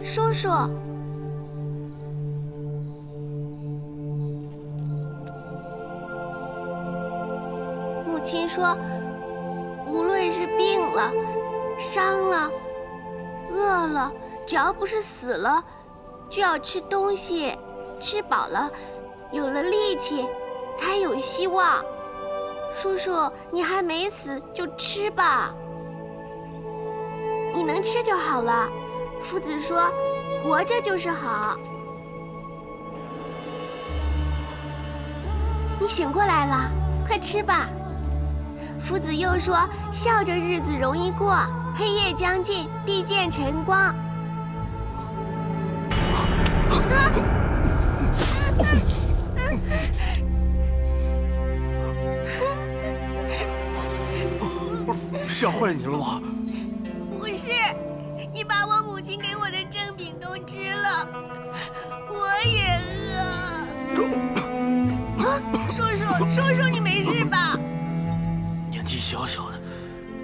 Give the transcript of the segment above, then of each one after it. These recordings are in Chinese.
叔叔，母亲说，无论是病了、伤了、饿了，只要不是死了，就要吃东西，吃饱了，有了力气，才有希望。叔叔，你还没死，就吃吧。你能吃就好了。夫子说，活着就是好。你醒过来了，快吃吧。夫子又说，笑着日子容易过，黑夜将近，必见晨光。吓坏你了吗？不是，你把我母亲给我的蒸饼都吃了，我也饿。叔叔，你没事吧？年纪小小的，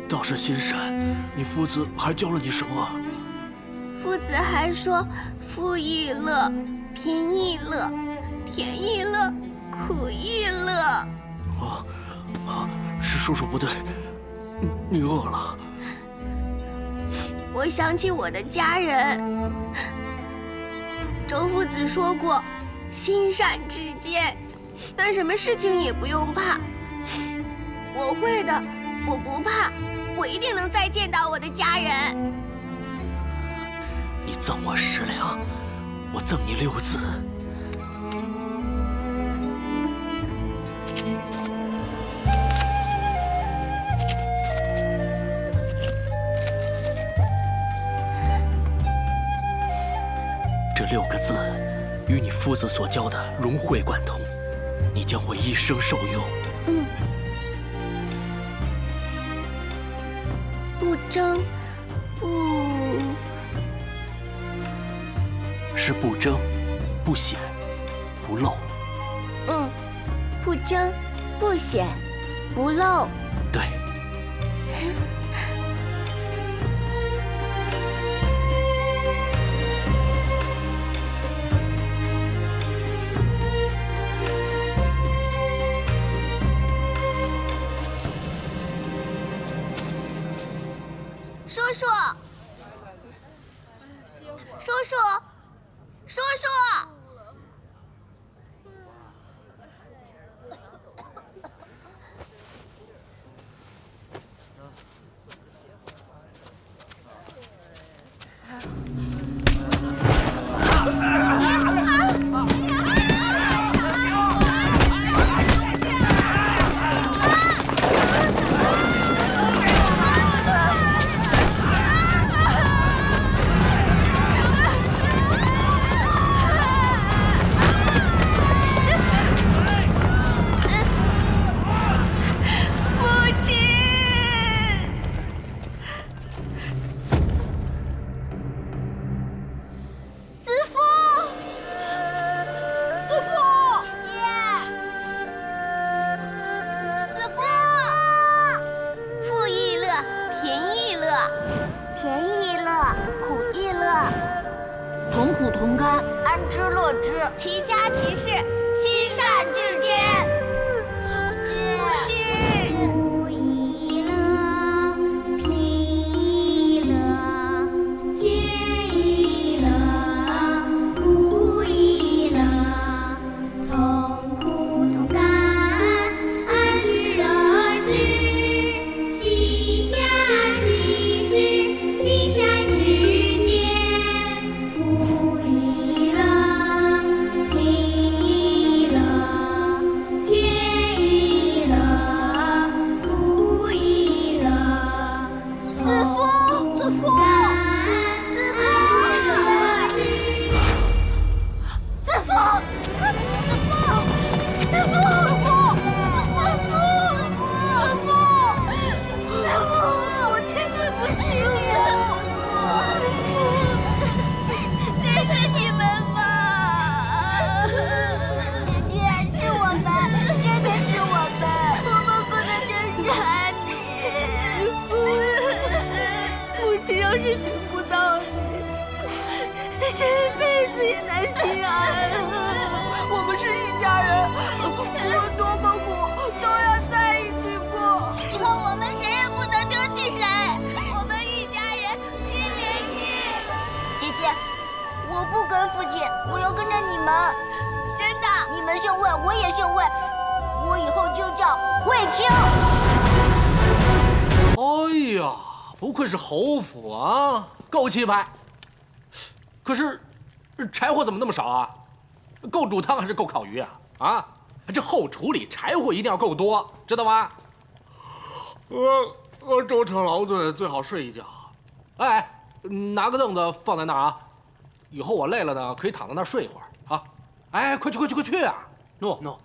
倒是心善。你夫子还教了你什么？夫子还说，富亦乐，贫亦乐，甜亦乐，苦亦乐。是叔叔不对，你饿了。我想起我的家人，周夫子说过，心善至坚，那什么事情也不用怕。我会的，我不怕，我一定能再见到我的家人。你赠我10两，我赠你6字。这6个字，与你夫子所教的融会贯通，你将会一生受用。不争，是不争、不显、不露。不争，不显，不露。对。叔叔，叔叔，叔叔。同苦同甘，安之乐之，齐家齐事，心善至坚。母亲，苦亦乐，贫亦乐，甜亦乐，苦亦乐，同苦同甘，安之乐之，齐家齐事，心善至坚。苦亦乐，贫亦乐，甜这辈子也难心安。我们是一家人，无论多么苦都要在一起过。以后我们谁也不能丢弃谁。我们一家人心连心。姐姐，我不跟父亲，我要跟着你们。真的，你们姓魏，我也姓魏，我以后就叫魏青。哎呀，不愧是侯府啊，够气派。可是，柴火怎么那么少啊？够煮汤还是够烤鱼啊？啊，这后厨里柴火一定要够多，知道吗？舟车劳顿，最好睡一觉。哎，拿个凳子放在那儿啊，以后我累了呢，可以躺在那儿睡一会儿啊。哎，快去啊！诺。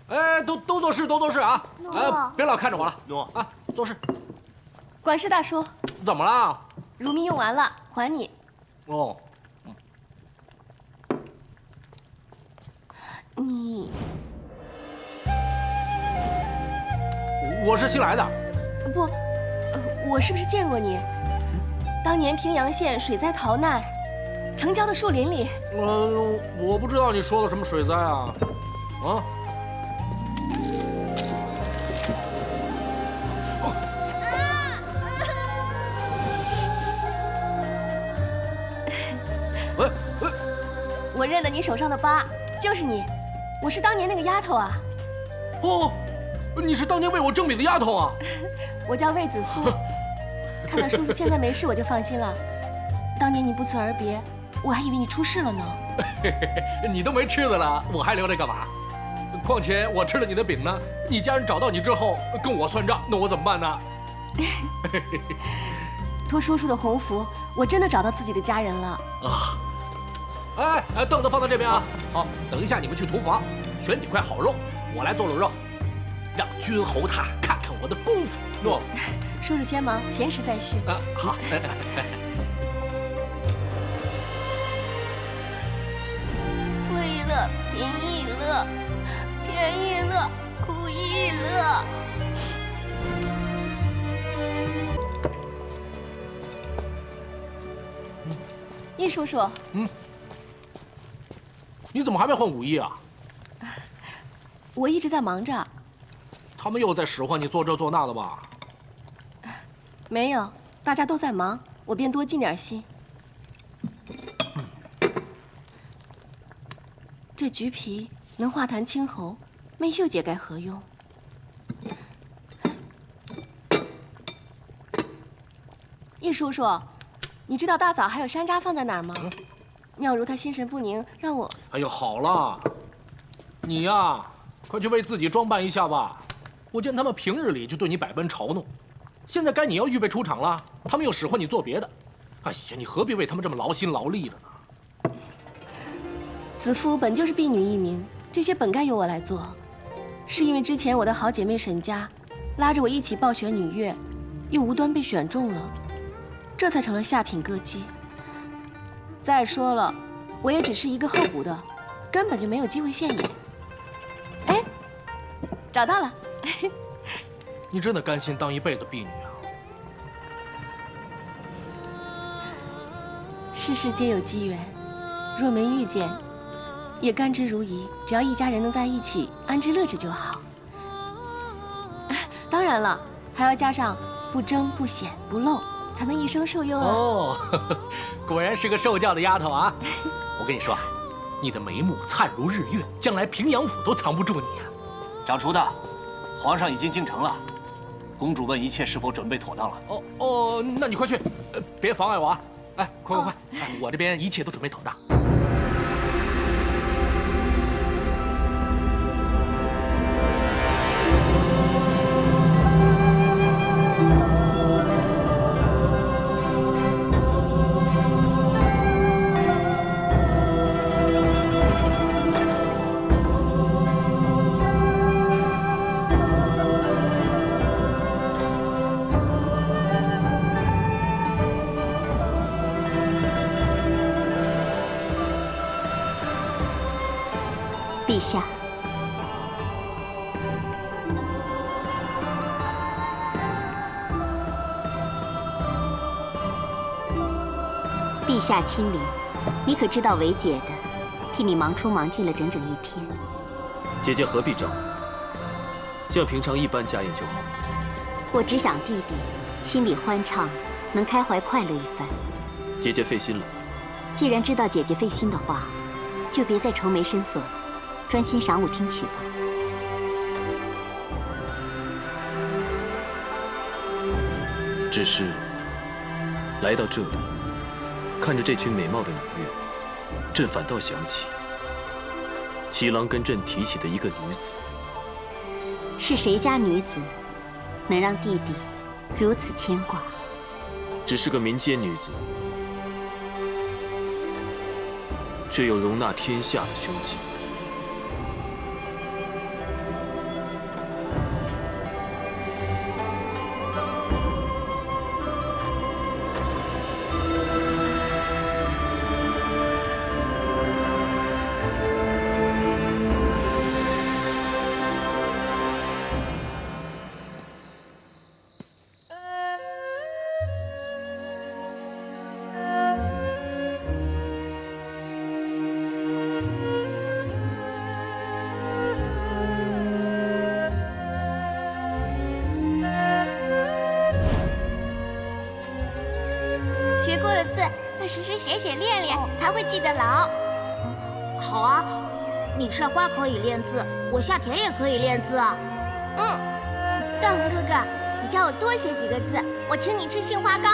哎，都做事啊！哎，别老看着我了。诺啊，做事。管事大叔，怎么了？乳蜜用完了，还你。哦，你我是新来的。不，我是不是见过你？当年平阳县水灾逃难，城郊的树林里。我不知道你说的什么水灾啊？啊？我认得你手上的疤，就是你，我是当年那个丫头啊。哦，你是当年为我征米的丫头啊？我叫魏子夫，看到叔叔现在没事，我就放心了。当年你不辞而别，我还以为你出事了呢。你都没吃的了，我还留着干嘛？况且我吃了你的饼呢，你家人找到你之后跟我算账，那我怎么办呢？托叔叔的鸿福，我真的找到自己的家人了啊！哎，凳子放在这边啊。好，等一下你们去厨房选几块好肉，我来做卤肉，让君侯他看看我的功夫。诺。叔叔先忙，闲时再叙。啊，好。苦亦乐，贫亦乐，甜亦乐，苦亦乐。易叔叔，你怎么还没换武艺啊？我一直在忙着。他们又在使唤你做这做那的吧？没有，大家都在忙，我便多尽点心。这橘皮能化痰清喉，媚秀姐该何用？易叔叔，你知道大嫂还有山楂放在哪儿吗？妙如她心神不宁，让我……哎呦，好了，你呀，快去为自己装扮一下吧。我见他们平日里就对你百般嘲弄，现在该你要预备出场了，他们又使唤你做别的。哎呀，你何必为他们这么劳心劳力的呢？子夫本就是婢女一名，这些本该由我来做，是因为之前我的好姐妹沈家拉着我一起报选女乐，又无端被选中了，这才成了下品歌姬。再说了，我也只是一个候补的，根本就没有机会现眼。哎，找到了。你真的甘心当一辈子婢女啊？世事皆有机缘，若没遇见，也甘之如饴。只要一家人能在一起，安之乐之就好。当然了，还要加上不争、不显、不露，才能一生受用啊。哦，果然是个受教的丫头啊！我跟你说，你的眉目灿如日月，将来平阳府都藏不住你啊！长厨的，皇上已经进城了，公主问一切是否准备妥当了。哦，那你快去，别妨碍我啊！哎，快！哎，我这边一切都准备妥当。陛下，陛下亲临。你可知道韦姐的，替你忙出忙进了整整1天。姐姐何必着？像平常一般家宴就好。我只想弟弟心里欢畅，能开怀快乐一番。姐姐费心了。既然知道姐姐费心的话，就别再愁眉深锁，专心赏舞听曲吧。只是来到这里，看着这群美貌的女乐，朕反倒想起齐郎跟朕提起的一个女子。是谁家女子能让弟弟如此牵挂？只是个民间女子，却有容纳天下的胸襟。学过的字要时时写写练练，才会记得牢。好啊，你晒花可以练字，我下田也可以练字啊。段宏哥哥，你教我多写几个字，我请你吃杏花糕。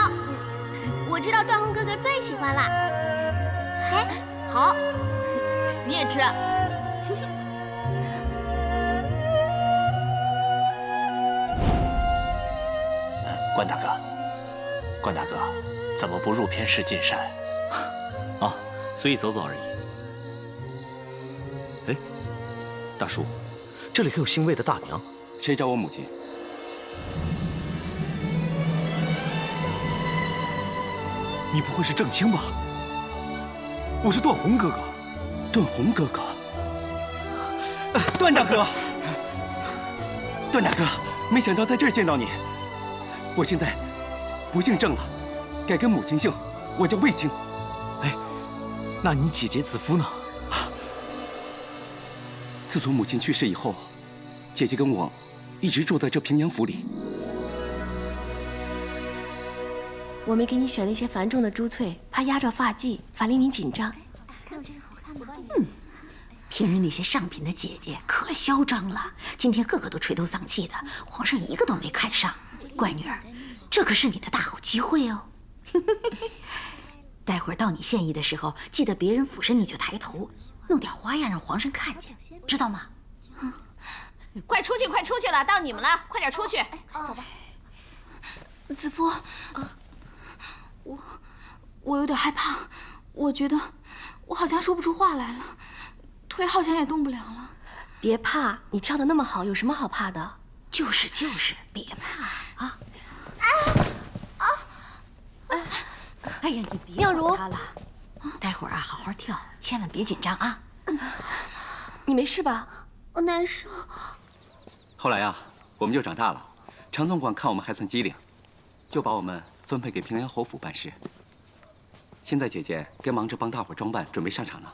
我知道段宏哥哥最喜欢啦。哎，好，你也吃。关大哥，关大哥，怎么不入偏室进山？啊，随意走走而已。哎，大叔，这里可有姓魏的大娘？谁找我母亲？你不会是郑清吧？我是段宏哥哥。段宏哥哥，段大哥，段大哥，没想到在这儿见到你。我现在不姓郑了，改跟母亲姓，我叫魏青。哎，那你姐姐子夫呢？自从母亲去世以后，姐姐跟我一直住在这平阳府里。我没给你选那些繁重的珠翠，怕压着发髻，法令您紧张。平日那些上品的姐姐可嚣张了，今天个个都垂头丧气的，皇上一个都没看上。乖女儿，这可是你的大好机会哦。待会儿到你献艺的时候，记得别人俯身你就抬头，弄点花样让皇上看见，知道吗？快出去，快出去了，到你们了，快点出去。走吧。子夫，我有点害怕，我觉得我好像说不出话来了，腿好像也动不了了。别怕，你跳得那么好，有什么好怕的？就是，别怕啊！哎呀，你别妙如管他了，待会儿啊，好好跳，千万别紧张啊！你没事吧？我难受。后来啊，我们就长大了，常总管看我们还算机灵，就把我们分配给平阳侯府办事。现在姐姐该忙着帮大伙装扮，准备上场呢。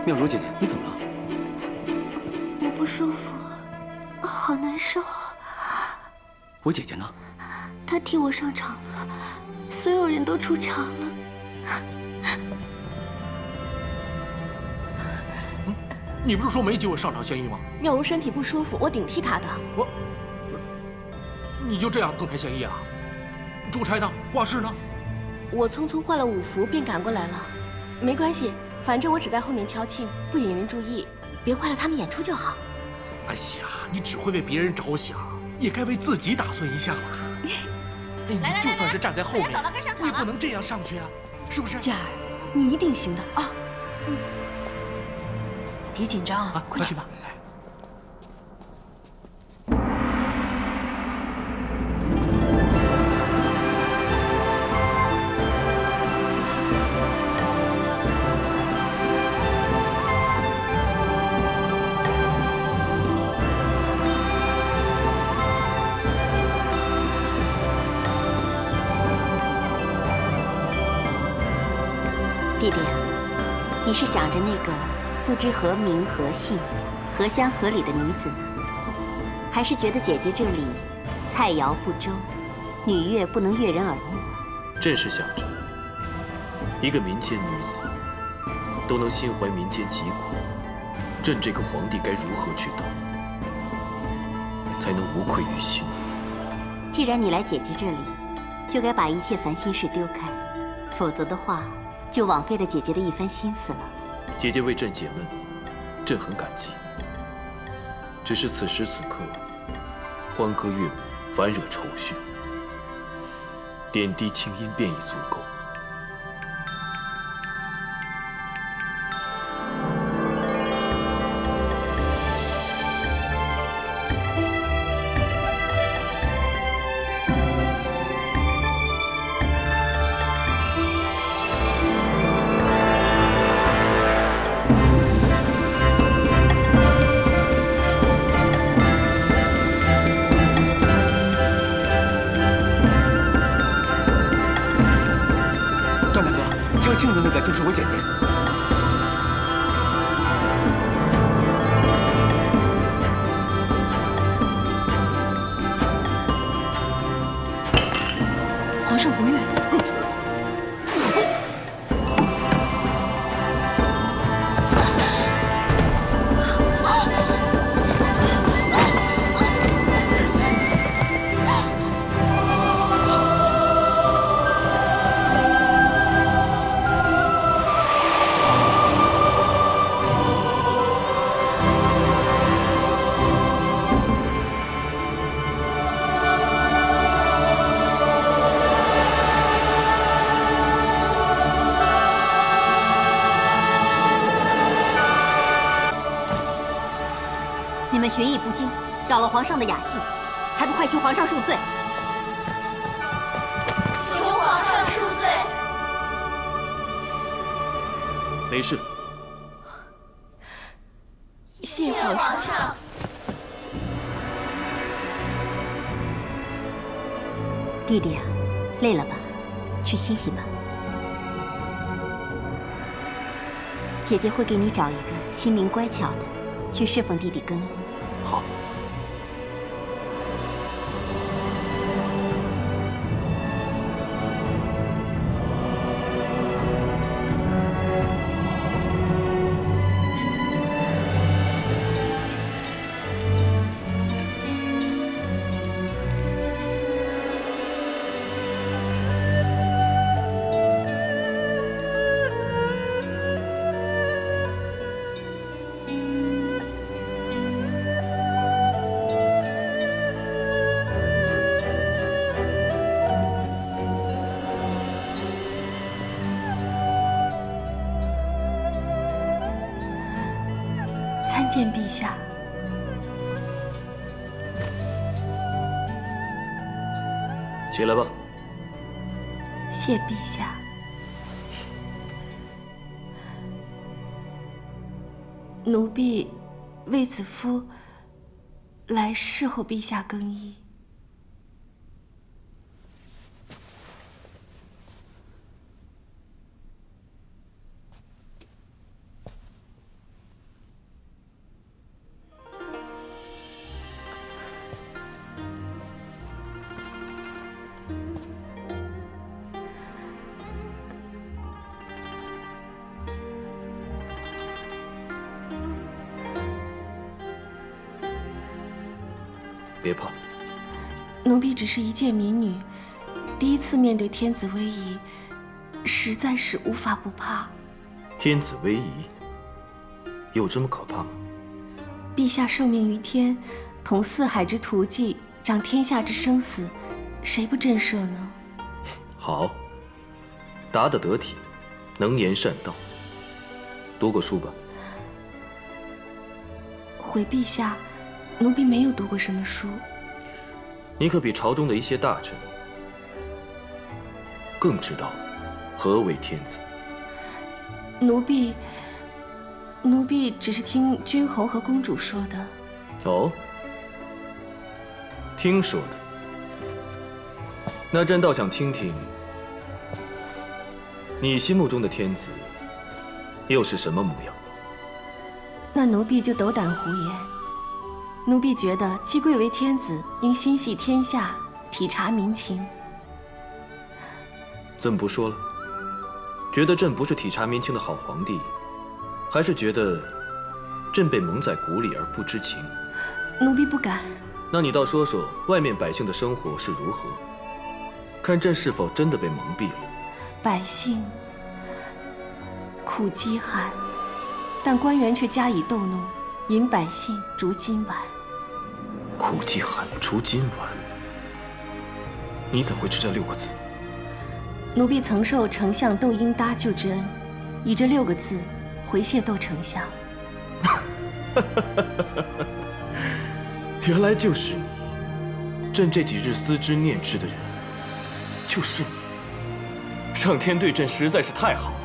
妙如姐姐，你怎么了？我不舒服，好难受。我姐姐呢？她替我上场了，所有人都出场了。你不是说没机会上场献艺吗？妙如身体不舒服，我顶替她的。你就这样登台献艺啊？出差呢？挂饰呢？我匆匆换了舞服便赶过来了。没关系，反正我只在后面敲磬，不引人注意，别坏了他们演出就好。哎呀，你只会为别人着想，也该为自己打算一下啦。哎，你就算是站在后面，你也不能这样上去啊，是不是？佳儿，你一定行的啊！别紧张啊，快去吧。弟弟，你是想着那个不知何名何姓、何乡何里的女子呢，还是觉得姐姐这里菜肴不周，女乐不能悦人耳目？朕是想着，一个民间女子都能心怀民间疾苦，朕这个皇帝该如何去当，才能无愧于心？既然你来姐姐这里，就该把一切烦心事丢开，否则的话，就枉费了姐姐的一番心思了。姐姐为朕解闷，朕很感激。只是此时此刻，欢歌乐舞，烦惹愁绪，点滴清音便已足够。叫庆的那个就是我姐姐。皇上不悦。你们学艺不精，扰了皇上的雅兴，还不快求皇上恕罪！求皇上恕罪。没事。谢皇上。弟弟啊，累了吧？去歇息吧。姐姐会给你找一个心灵乖巧的，去侍奉弟弟更衣。好。参见陛下。起来吧。谢陛下。奴婢卫子夫来侍候陛下更衣。别怕，奴婢只是一介民女，第一次面对天子威仪，实在是无法不怕。天子威仪，有这么可怕吗？陛下受命于天，统四海之图计，掌天下之生死，谁不震慑呢？好，答得得体，能言善道。读过书吧？回陛下，奴婢没有读过什么书。你可比朝中的一些大臣更知道何为天子。奴婢只是听君侯和公主说的。哦，听说的。那朕倒想听听，你心目中的天子又是什么模样？那奴婢就斗胆胡言。奴婢觉得，既贵为天子，应心系天下，体察民情。怎么不说了？觉得朕不是体察民情的好皇帝，还是觉得朕被蒙在鼓里而不知情？奴婢不敢。那你倒说说，外面百姓的生活是如何？看朕是否真的被蒙蔽了。百姓苦饥寒，但官员却加以逗弄，引百姓逐今晚。苦饥寒，逐今晚。你怎会知这6个字？奴婢曾受丞相窦婴搭救之恩，以这6个字回谢窦丞相。原来就是你，朕这几日思之念之的人，就是你。上天对朕实在是太好了。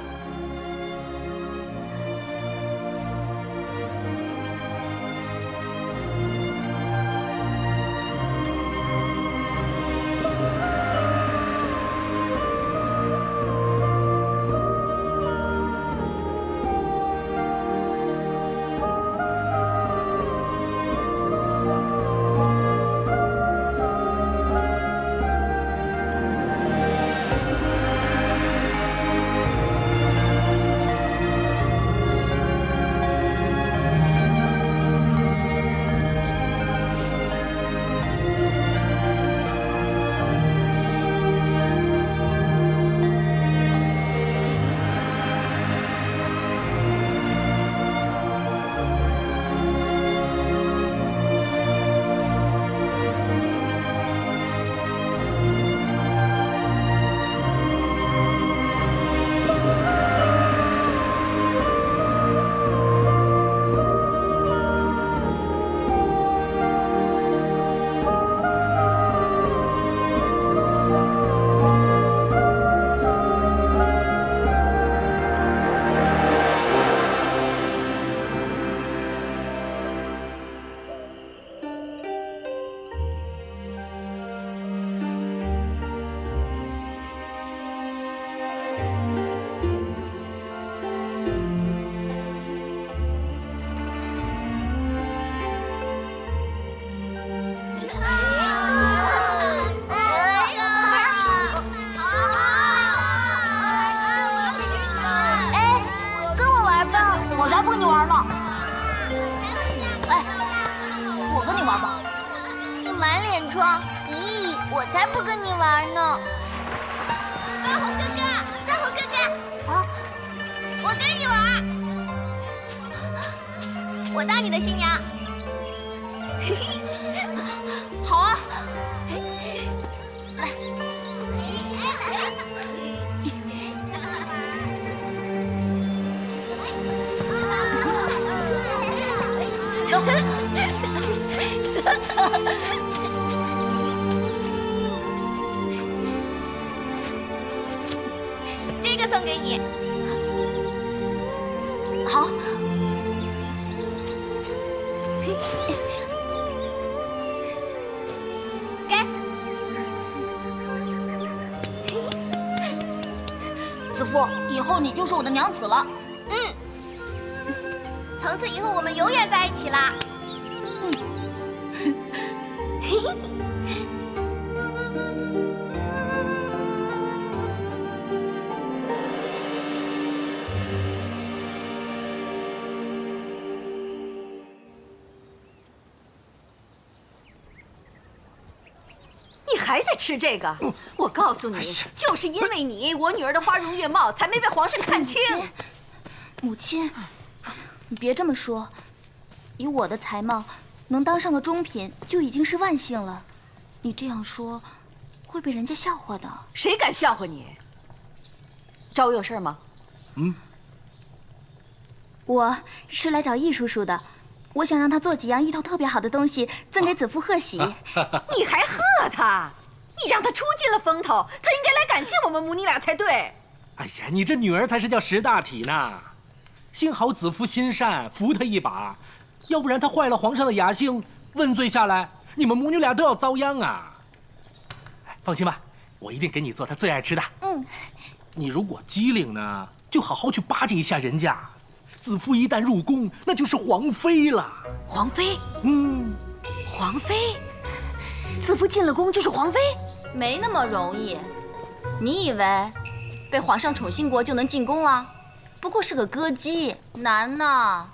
我才不跟你玩呢！大红哥哥，大红哥哥，啊，我跟你玩，我当你的新娘。好啊，来，走。这个送给你。好。给。子父，以后你就是我的娘子了。嗯。从此以后，我们永远在一起啦。嘿嘿。你还在吃这个？我告诉你，就是因为你，我女儿的花容月貌才没被皇上看清。母亲，你别这么说，以我的才貌，能当上个中品就已经是万幸了。你这样说，会被人家笑话的。谁敢笑话你？找我有事吗？我是来找易叔叔的。我想让他做几样意头特别好的东西，赠给子父贺喜。你还贺他？你让他出尽了风头，他应该来感谢我们母女俩才对。哎呀，你这女儿才是叫识大体呢。幸好子父心善，扶他一把，要不然他坏了皇上的雅兴，问罪下来，你们母女俩都要遭殃啊。放心吧，我一定给你做他最爱吃的。嗯，你如果机灵呢，就好好去巴结一下人家。子夫一旦入宫，那就是皇妃了。皇妃？嗯，皇妃？子夫进了宫就是皇妃？没那么容易。你以为被皇上宠幸过就能进宫了？不过是个歌姬，难呐。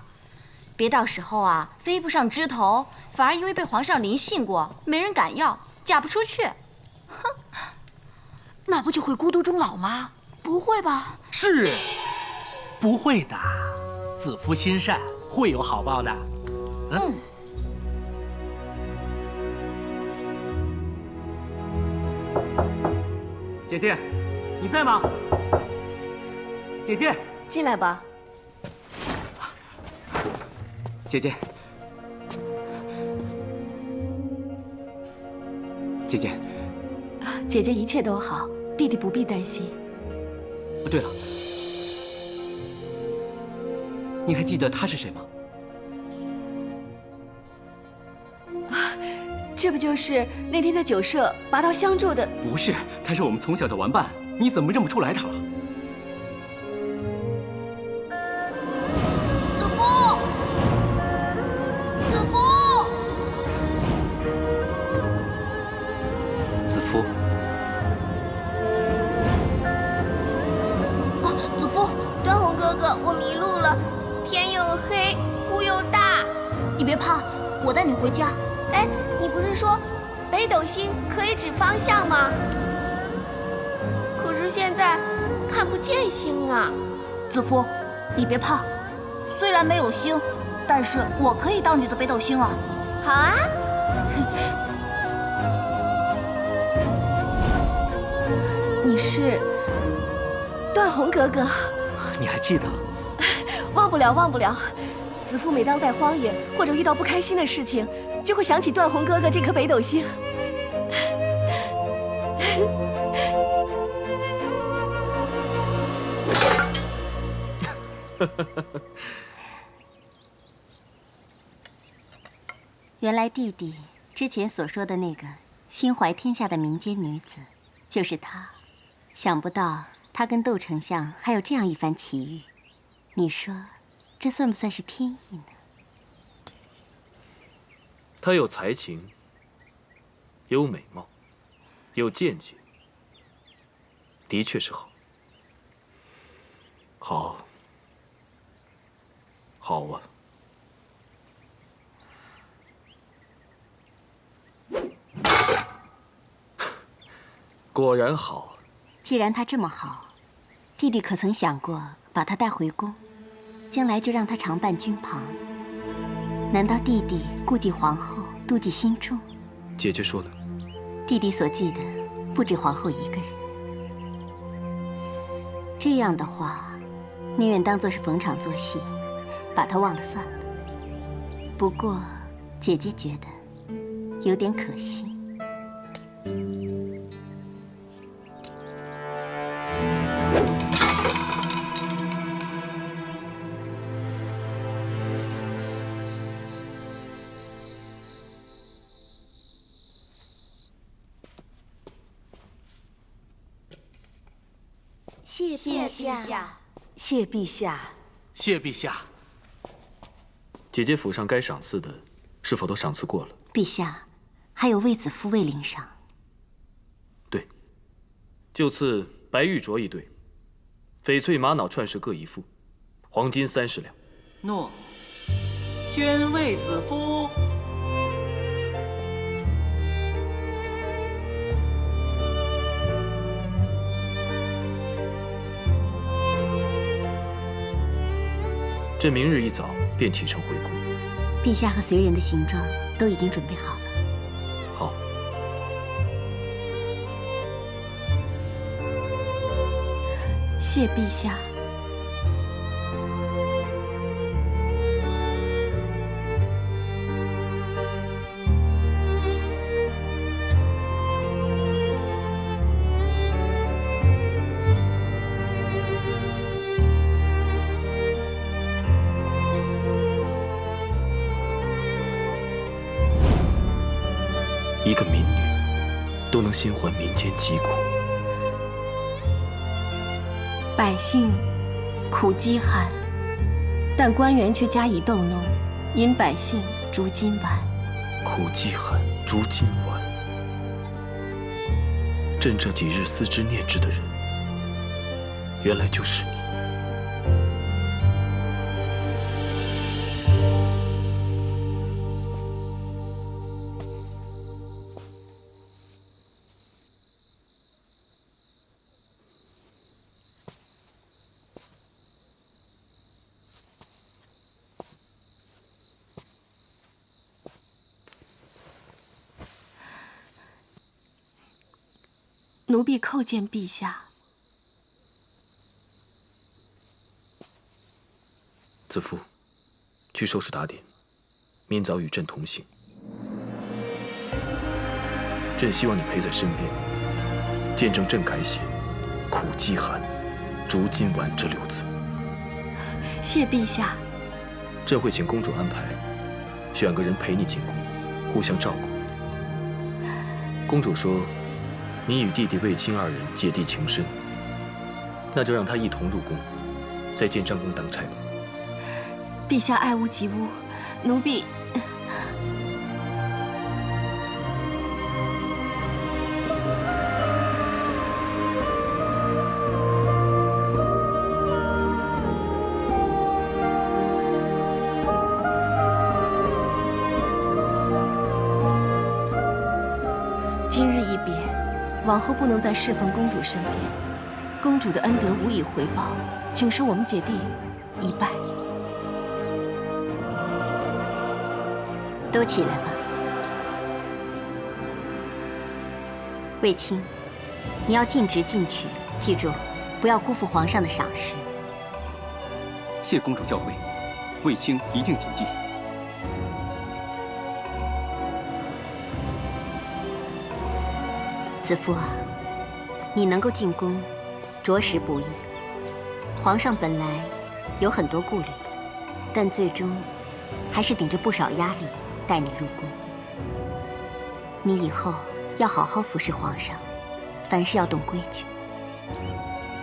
别到时候啊，飞不上枝头，反而因为被皇上临幸过，没人敢要，嫁不出去。哼，那不就会孤独终老吗？不会吧？是，不会的。子夫心善，会有好报的。嗯。姐姐，你在吗？姐姐，进来吧。姐姐，姐姐，姐姐一切都好，弟弟不必担心。对了，你还记得他是谁吗？这不就是那天在酒社拔刀相助的？不是，他是我们从小的玩伴，你怎么认不出来他了？子夫，子夫，子夫。啊，子夫，端红哥哥，我迷路了，天又黑，雾又大。你别怕，我带你回家。哎，你不是说北斗星可以指方向吗？可是现在看不见星啊。子夫，你别怕，虽然没有星，但是我可以当你的北斗星啊。好啊。你是段宏哥哥？你还记得？忘不了，忘不了。子夫每当在荒野或者遇到不开心的事情，就会想起段宏哥哥这颗北斗星。原来弟弟之前所说的那个心怀天下的民间女子，就是她。想不到她跟窦丞相还有这样一番奇遇，你说这算不算是天意呢？她有才情，有美貌，有见解，的确是好。好，好啊。果然好。既然她这么好，弟弟可曾想过把她带回宫，将来就让她常伴君旁？难道弟弟顾忌皇后，妒忌心重？姐姐说的，弟弟所记的不止皇后一个人。这样的话，宁愿当作是逢场作戏，把她忘了算了。不过，姐姐觉得有点可惜。谢陛下，谢陛下，谢陛下。姐姐府上该赏赐的，是否都赏赐过了？陛下，还有卫子夫卫领赏。对，就赐白玉镯一对，翡翠玛瑙串饰各一副，黄金30两。诺。宣卫子夫。朕明日一早便启程回宫。陛下和随人的行装都已经准备好了。好。谢陛下。一个民女都能心怀民间疾苦，百姓苦饥寒，但官员却加以逗弄，引百姓逐金丸。苦饥寒，逐金丸。朕这几日思之念之的人，原来就是你。奴婢叩见陛下。子夫，去收拾打点，明早与朕同行。朕希望你陪在身边，见证朕改写“苦饥寒，逐金丸”这6字。谢陛下。朕会请公主安排，选个人陪你进宫，互相照顾。公主说，你与弟弟卫青2人姐弟情深，那就让他一同入宫，在建章宫当差吧。陛下爱屋及乌，奴婢。今日一别，往后不能再侍奉公主身边，公主的恩德无以回报，请受我们姐弟一拜。都起来吧。卫青，你要尽职尽取，记住，不要辜负皇上的赏识。谢公主教诲，卫青一定谨记。子夫啊，你能够进宫，着实不易。皇上本来有很多顾虑，但最终还是顶着不少压力带你入宫。你以后要好好服侍皇上，凡事要懂规矩。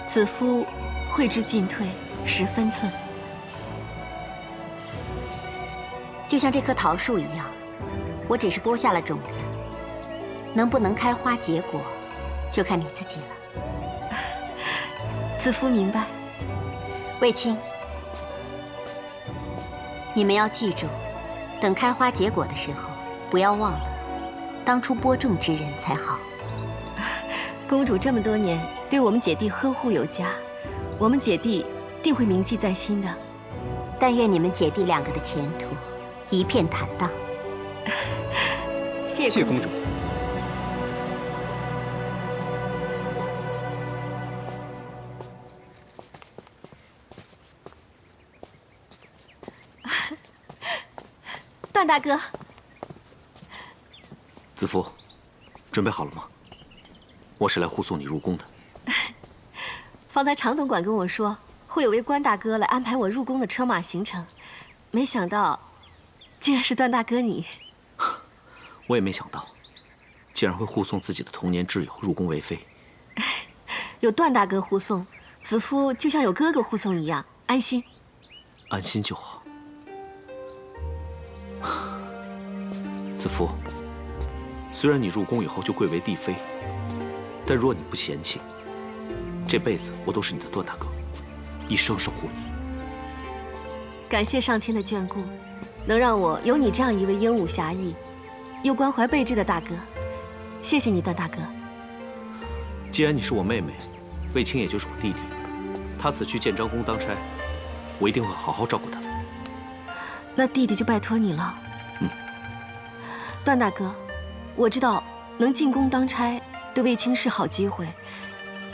子夫会知进退10分寸。就像这棵桃树一样，我只是播下了种子，能不能开花结果，就看你自己了。子夫明白。卫青，你们要记住，等开花结果的时候，不要忘了当初播种之人才好。公主这么多年对我们姐弟呵护有加，我们姐弟定会铭记在心的。但愿你们姐弟2个的前途一片坦荡。谢公主。段大哥，子夫，准备好了吗？我是来护送你入宫的。方才常总管跟我说，会有位关大哥来安排我入宫的车马行程，没想到，竟然是段大哥你。我也没想到，竟然会护送自己的童年挚友入宫为妃。有段大哥护送，子夫就像有哥哥护送一样，安心。安心就好。子夫，虽然你入宫以后就贵为帝妃，但若你不嫌弃，这辈子我都是你的段大哥，一生守护你。感谢上天的眷顾，能让我有你这样一位英武侠义又关怀备至的大哥。谢谢你，段大哥。既然你是我妹妹，卫青也就是我弟弟，他此去建章宫当差，我一定会好好照顾他的。那弟弟就拜托你了。段大哥，我知道能进宫当差对卫青是好机会，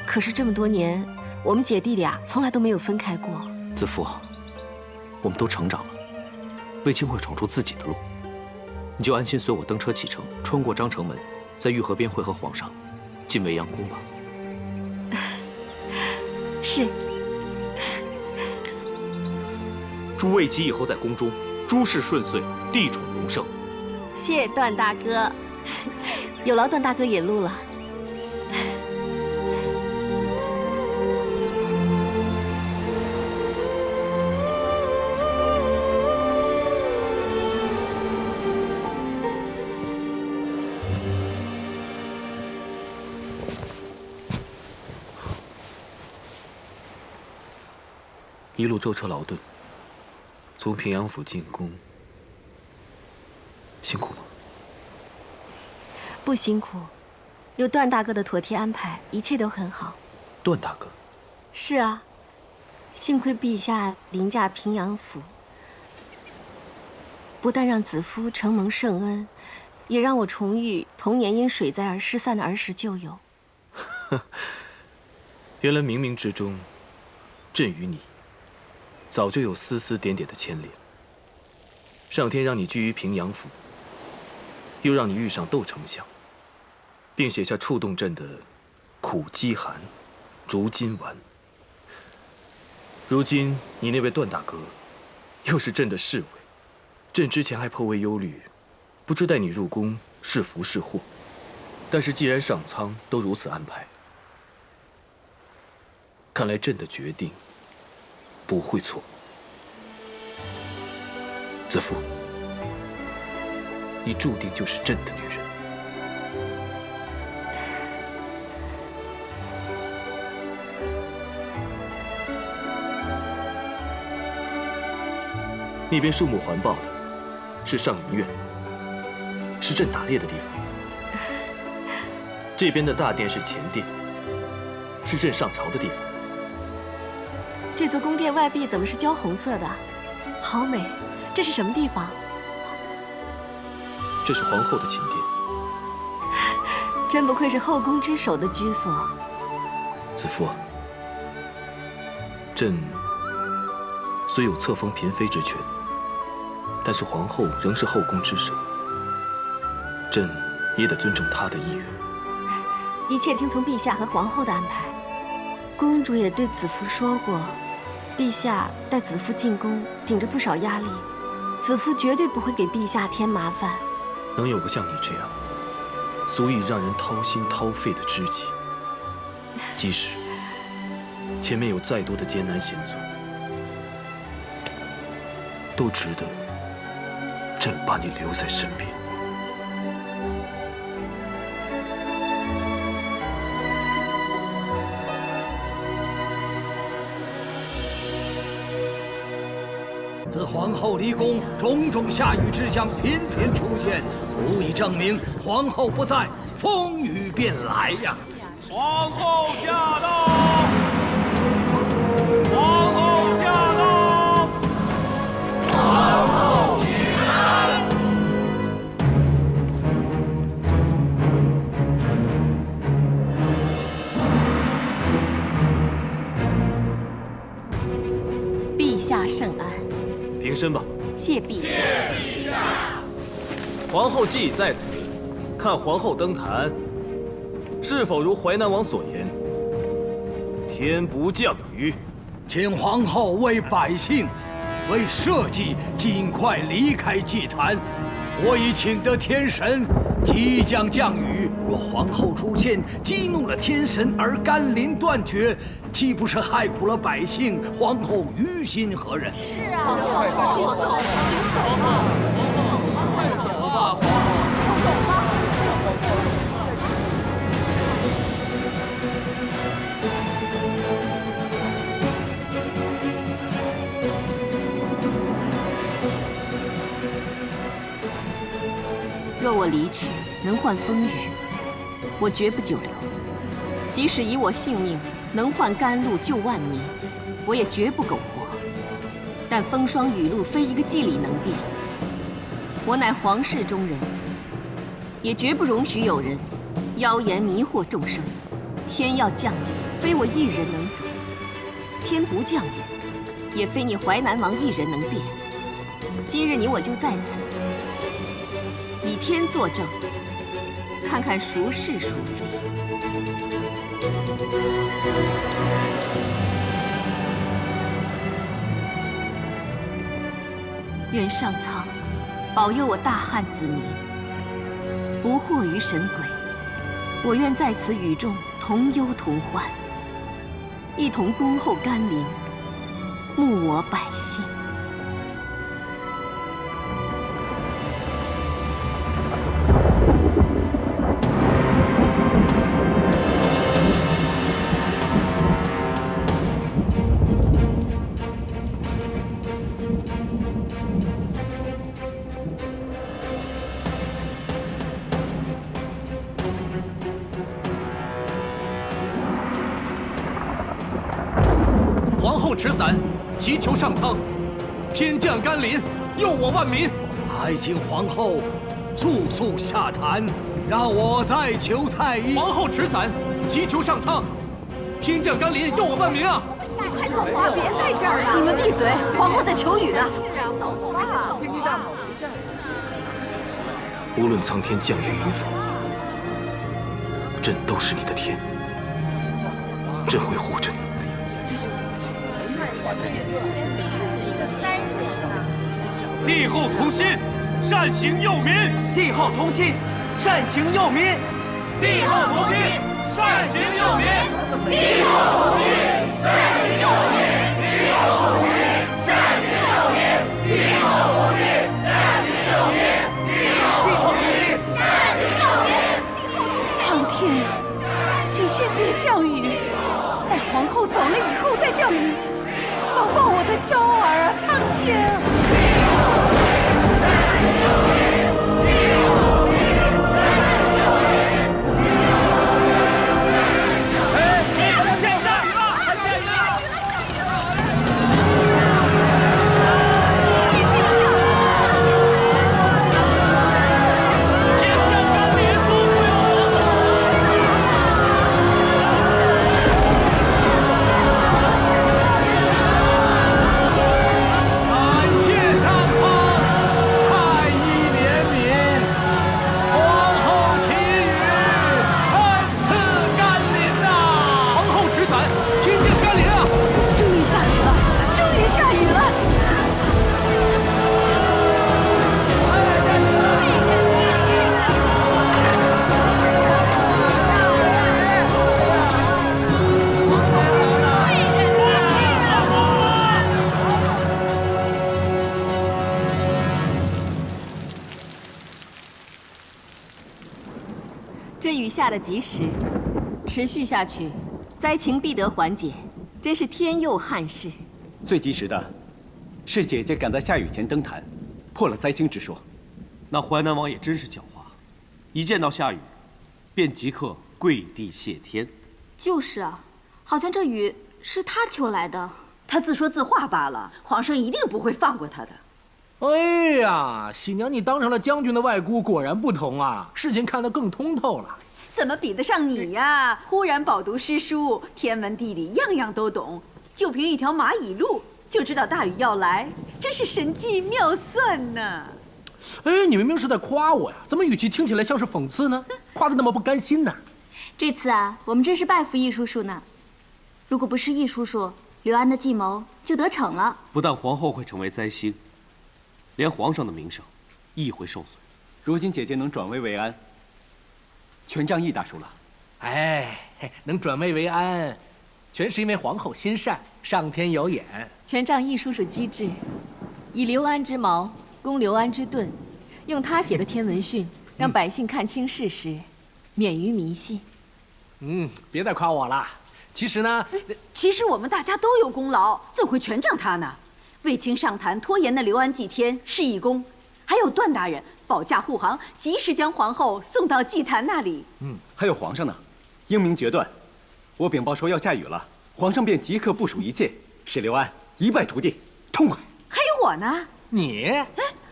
可是这么多年，我们姐弟俩从来都没有分开过。子夫，我们都成长了，卫青会闯出自己的路，你就安心随我登车启程，穿过章城门，在御河边会合皇上，进未央宫吧。是。祝卫姬以后在宫中诸事顺遂，地宠荣盛。谢段大哥，有劳段大哥引路了。一路舟车劳顿，从平阳府进宫，辛苦吗？不辛苦，有段大哥的妥帖安排，一切都很好。段大哥？是啊，幸亏陛下临驾平阳府，不但让子夫承蒙圣恩，也让我重遇童年因水灾而失散的儿时旧友。原来冥冥之中，朕与你早就有丝丝点点的牵连。上天让你居于平阳府，又让你遇上窦丞相，并写下触动朕的苦饥寒、竹金丸。如今你那位段大哥，又是朕的侍卫，朕之前还颇为忧虑，不知带你入宫是福是祸。但是既然上苍都如此安排，看来朕的决定不会错。子夫，你注定就是朕的女人。那边树木环抱的是上林苑，是朕打猎的地方。这边的大殿是前殿，是朕上朝的地方。这座宫殿外壁怎么是焦红色的？好美！这是什么地方？这是皇后的寝殿。真不愧是后宫之首的居所。子夫啊，朕虽有册封嫔妃之权，但是皇后仍是后宫之首，朕也得尊重她的意愿。一切听从陛下和皇后的安排。公主也对子夫说过，陛下带子夫进宫，顶着不少压力，子夫绝对不会给陛下添麻烦。能有个像你这样，足以让人掏心掏肺的知己，即使前面有再多的艰难险阻，都值得朕把你留在身边。自皇后离宫，种种下雨之象频频出现，足以证明皇后不在，风雨便来呀！皇后驾到！皇后驾到！皇后请安！陛下圣安。平身吧。谢陛下。皇后既已在此，看皇后登坛，是否如淮南王所言，天不降雨？请皇后为百姓，为社稷，尽快离开祭坛。我已请得天神，即将降雨。若皇后出现，激怒了天神而甘霖断绝，岂不是害苦了百姓？皇后于心何忍？是啊，快走，请走吧，快走吧，皇后，请走吧。若我离去能换风雨，我绝不久留；即使以我性命能换甘露救万民，我也绝不苟活。但风霜雨露非一个计里能变，我乃皇室中人，也绝不容许有人妖言迷惑众生。天要降雨，非我一人能阻；天不降雨，也非你淮南王一人能变。今日你我就在此，以天作证，看看孰是孰非。愿上苍保佑我大汉子民，不祸于神鬼。我愿在此雨中同忧同欢，一同恭候甘霖，牧我百姓。皇后持伞，祈求上苍，天降甘霖，佑我万民。还请皇后速速下坛，让我再求太医。皇后持伞，祈求上苍，天降甘霖，佑我万民啊！你快走吧，别在这儿了！你们闭嘴，皇后在求雨呢。走吧。天地大好，别下雨。无论苍天降雨与否，朕都是你的天，朕会护着你。帝后同心，善行佑民。帝后同心，善行佑民。帝后同心，善行佑民。帝后同心，善行佑民。帝后同心，善行佑民。帝后同心，善行佑民。帝后同心，善行佑民。苍天，请先别降雨，待皇后走了以后再降雨。抱抱我的娇儿啊，苍天！这雨下得及时，持续下去，灾情必得缓解，真是天佑汉室。最及时的，是姐姐赶在下雨前登坛，破了灾星之说。那淮南王也真是狡猾，一见到下雨，便即刻跪地谢天。就是啊，好像这雨是他求来的。他自说自话罢了，皇上一定不会放过他的。哎呀，喜娘，你当上了将军的外姑，果然不同啊，事情看得更通透了。怎么比得上你呀？忽然饱读诗书，天文地理样样都懂，就凭一条蚂蚁路就知道大雨要来，真是神机妙算呐！哎，你明明是在夸我呀，怎么语气听起来像是讽刺呢？夸得那么不甘心呢？这次啊，我们真是拜服易叔叔呢。如果不是易叔叔，刘安的计谋就得逞了。不但皇后会成为灾星，连皇上的名声亦会受损。如今姐姐能转危为安，全仗易大叔了。哎，能转危为安，全是因为皇后心善，上天有眼。全仗易叔叔机智，以刘安之矛攻刘安之盾，用他写的天文训，让百姓看清事实，免于迷信。别再夸我了。其实呢，其实我们大家都有功劳，怎会全仗他呢？卫青上坛拖延的刘安祭天是义功，还有段大人保驾护航，及时将皇后送到祭坛那里。还有皇上呢，英明决断。我禀报说要下雨了，皇上便即刻部署一切，使刘安一败涂地，痛快。还有我呢，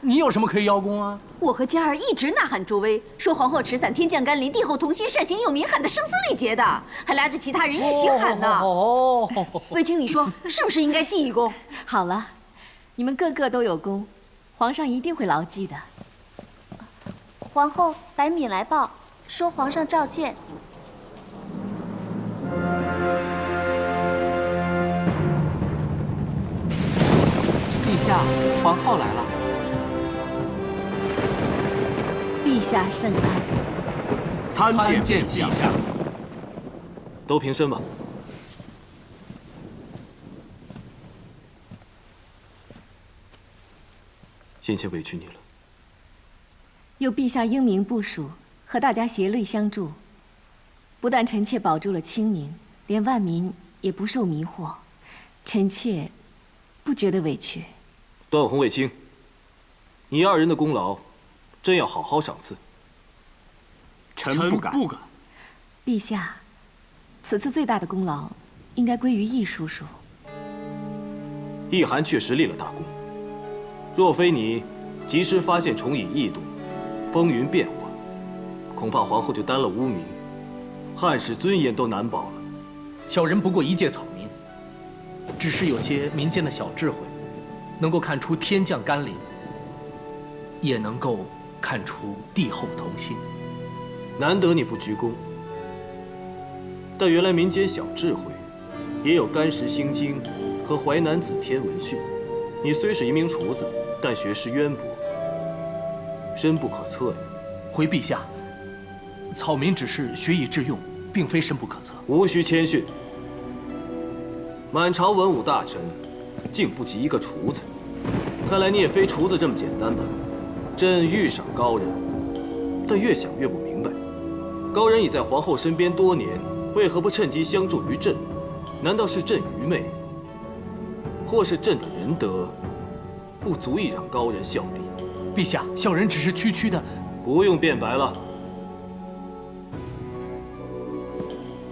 你有什么可以邀功啊？我和佳儿一直呐喊助威，说皇后持伞，天降甘霖，帝后同心，善行佑民，喊得声嘶力竭的，还拉着其他人一起喊呢。卫青，你说是不是应该记一功？好了，你们个个都有功，皇上一定会牢记的。皇后百米来报，说皇上召见。陛下，皇后来了。陛下圣安。参见陛下。都平身吧。先前委屈你了。有陛下英明部署，和大家协力相助，不但臣妾保住了清明，连万民也不受迷惑，臣妾不觉得委屈。段宏、卫青，你二人的功劳，真要好好赏赐。臣不敢。陛下，此次最大的功劳，应该归于易叔叔。易寒确实立了大功，若非你及时发现重蚁异动，风云变幻，恐怕皇后就担了污名，汉室尊严都难保了。小人不过一介草民，只是有些民间的小智慧，能够看出天降甘霖，也能够看出帝后童心。难得你不鞠躬，但原来民间小智慧也有干石心经和淮南子天文训。你虽是一名厨子，但学识渊博，深不可测呀。回陛下，草民只是学以致用，并非深不可测。无需谦逊。满朝文武大臣，竟不及一个厨子。看来你也非厨子这么简单吧？朕欲赏高人，但越想越不明白，高人已在皇后身边多年，为何不趁机相助于朕？难道是朕愚昧，或是朕的仁德不足以让高人效力？陛下，小人只是区区的……不用辩白了。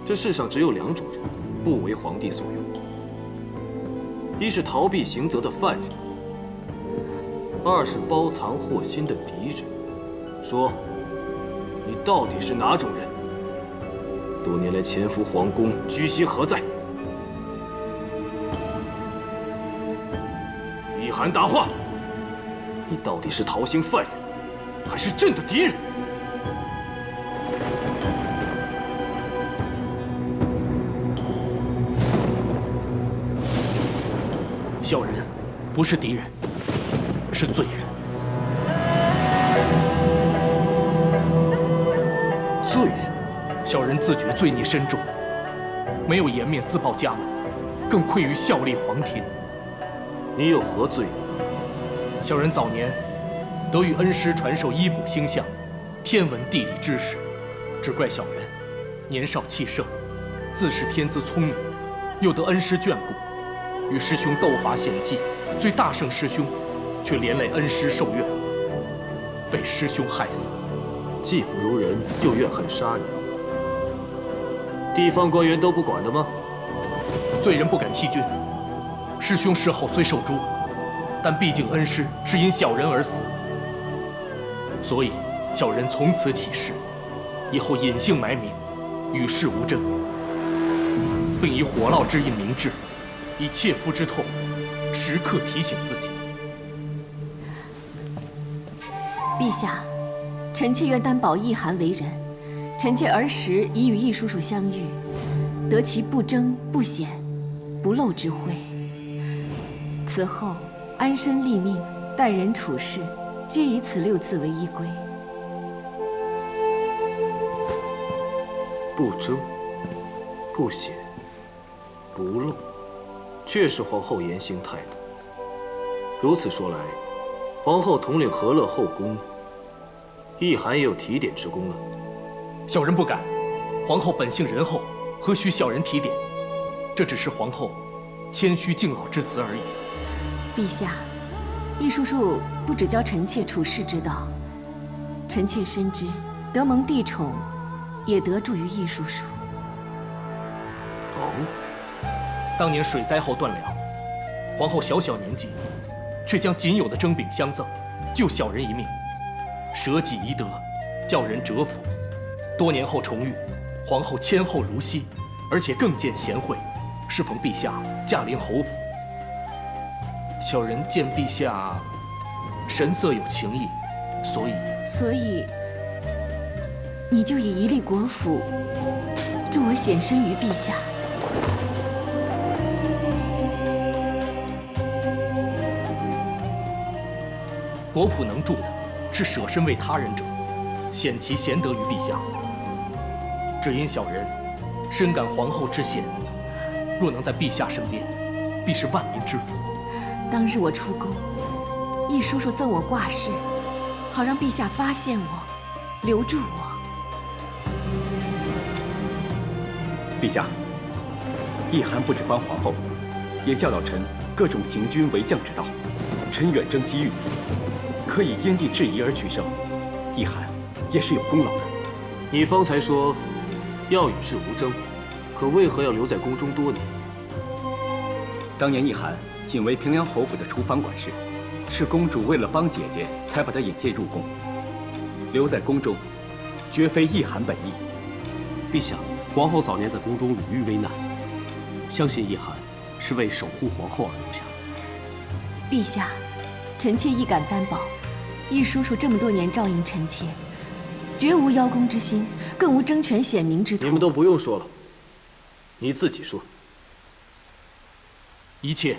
这世上只有两种人，不为皇帝所用：一是逃避刑责的犯人，二是包藏祸心的敌人。说，你到底是哪种人？多年来潜伏皇宫，居心何在？易寒，答话！你到底是逃刑犯人，还是朕的敌人？小人不是敌人，是罪人。罪人？小人自觉罪孽深重，没有颜面自报家门，更愧于效力皇天。你有何罪？小人早年得与恩师传授医卜星象、天文地理知识，只怪小人年少气盛，自恃天资聪明，又得恩师眷顾，与师兄斗法险计，虽大胜师兄，却连累恩师受怨，被师兄害死。技不如人，就怨恨杀人，地方官员都不管的吗？罪人不敢欺君。师兄事后虽受诛，但毕竟恩师是因小人而死，所以小人从此起誓，以后隐姓埋名，与世无争，并以火烙之印明志，以切肤之痛，时刻提醒自己。陛下，臣妾愿担保易寒为人。臣妾儿时已与易叔叔相遇，得其不争不显、不露之慧。此后安身立命、待人处事，皆以此6字为依归。不争、不显、不露，确是皇后言行态度。如此说来，皇后统领和乐后宫，易寒也有提点之功了。小人不敢，皇后本性仁厚，何须小人提点？这只是皇后谦虚敬老之词而已。陛下，易叔叔不只教臣妾处世之道，臣妾深知得蒙帝宠，也得助于易叔叔。当年水灾后断粮，皇后小小年纪，却将仅有的蒸饼相赠，救小人一命，舍己遗德，叫人折服。多年后重遇，皇后谦厚如昔，而且更见贤惠。适逢陛下驾临侯府，小人见陛下神色有情意，所以你就以一立国府，助我显身于陛下。国仆能助的，是舍身为他人者，显其贤德于陛下。只因小人深感皇后之贤，若能在陛下身边，必是万民之福。当日我出宫，易叔叔赠我挂饰，好让陛下发现我，留住我。陛下，易寒不止帮皇后，也教导臣各种行军为将之道。臣远征西域，可以因地制宜而取胜，易寒也是有功劳的。你方才说要与世无争，可为何要留在宫中多年？当年易寒仅为平凉侯府的厨房管事，是公主为了帮姐姐才把她引荐入宫。留在宫中，绝非意涵本意。陛下，皇后早年在宫中屡遇危难，相信意涵是为守护皇后而留下。陛下，臣妾亦敢担保，易叔叔这么多年照应臣妾，绝无邀功之心，更无争权显明之图。你们都不用说了，你自己说。一切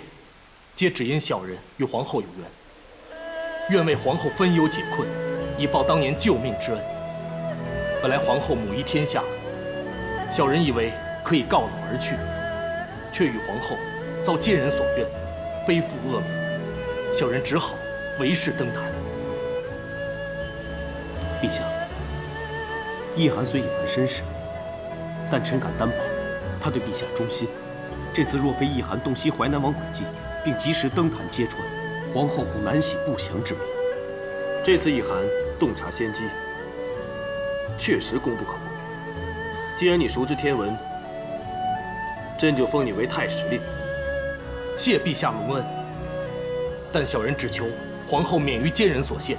皆只因小人与皇后有缘，愿为皇后分忧解困，以报当年救命之恩。本来皇后母仪天下，小人以为可以告老而去，却与皇后遭奸人所愿，背负恶名，小人只好为世登坛。陛下，意涵虽隐瞒身世，但臣敢担保，他对陛下忠心。这次若非意涵洞悉淮南王诡计，并及时登坛揭穿，皇后恐难洗不祥之名。这次意涵洞察先机，确实功不可没。既然你熟知天文，朕就封你为太史令。谢陛下隆恩，但小人只求皇后免于奸人所陷，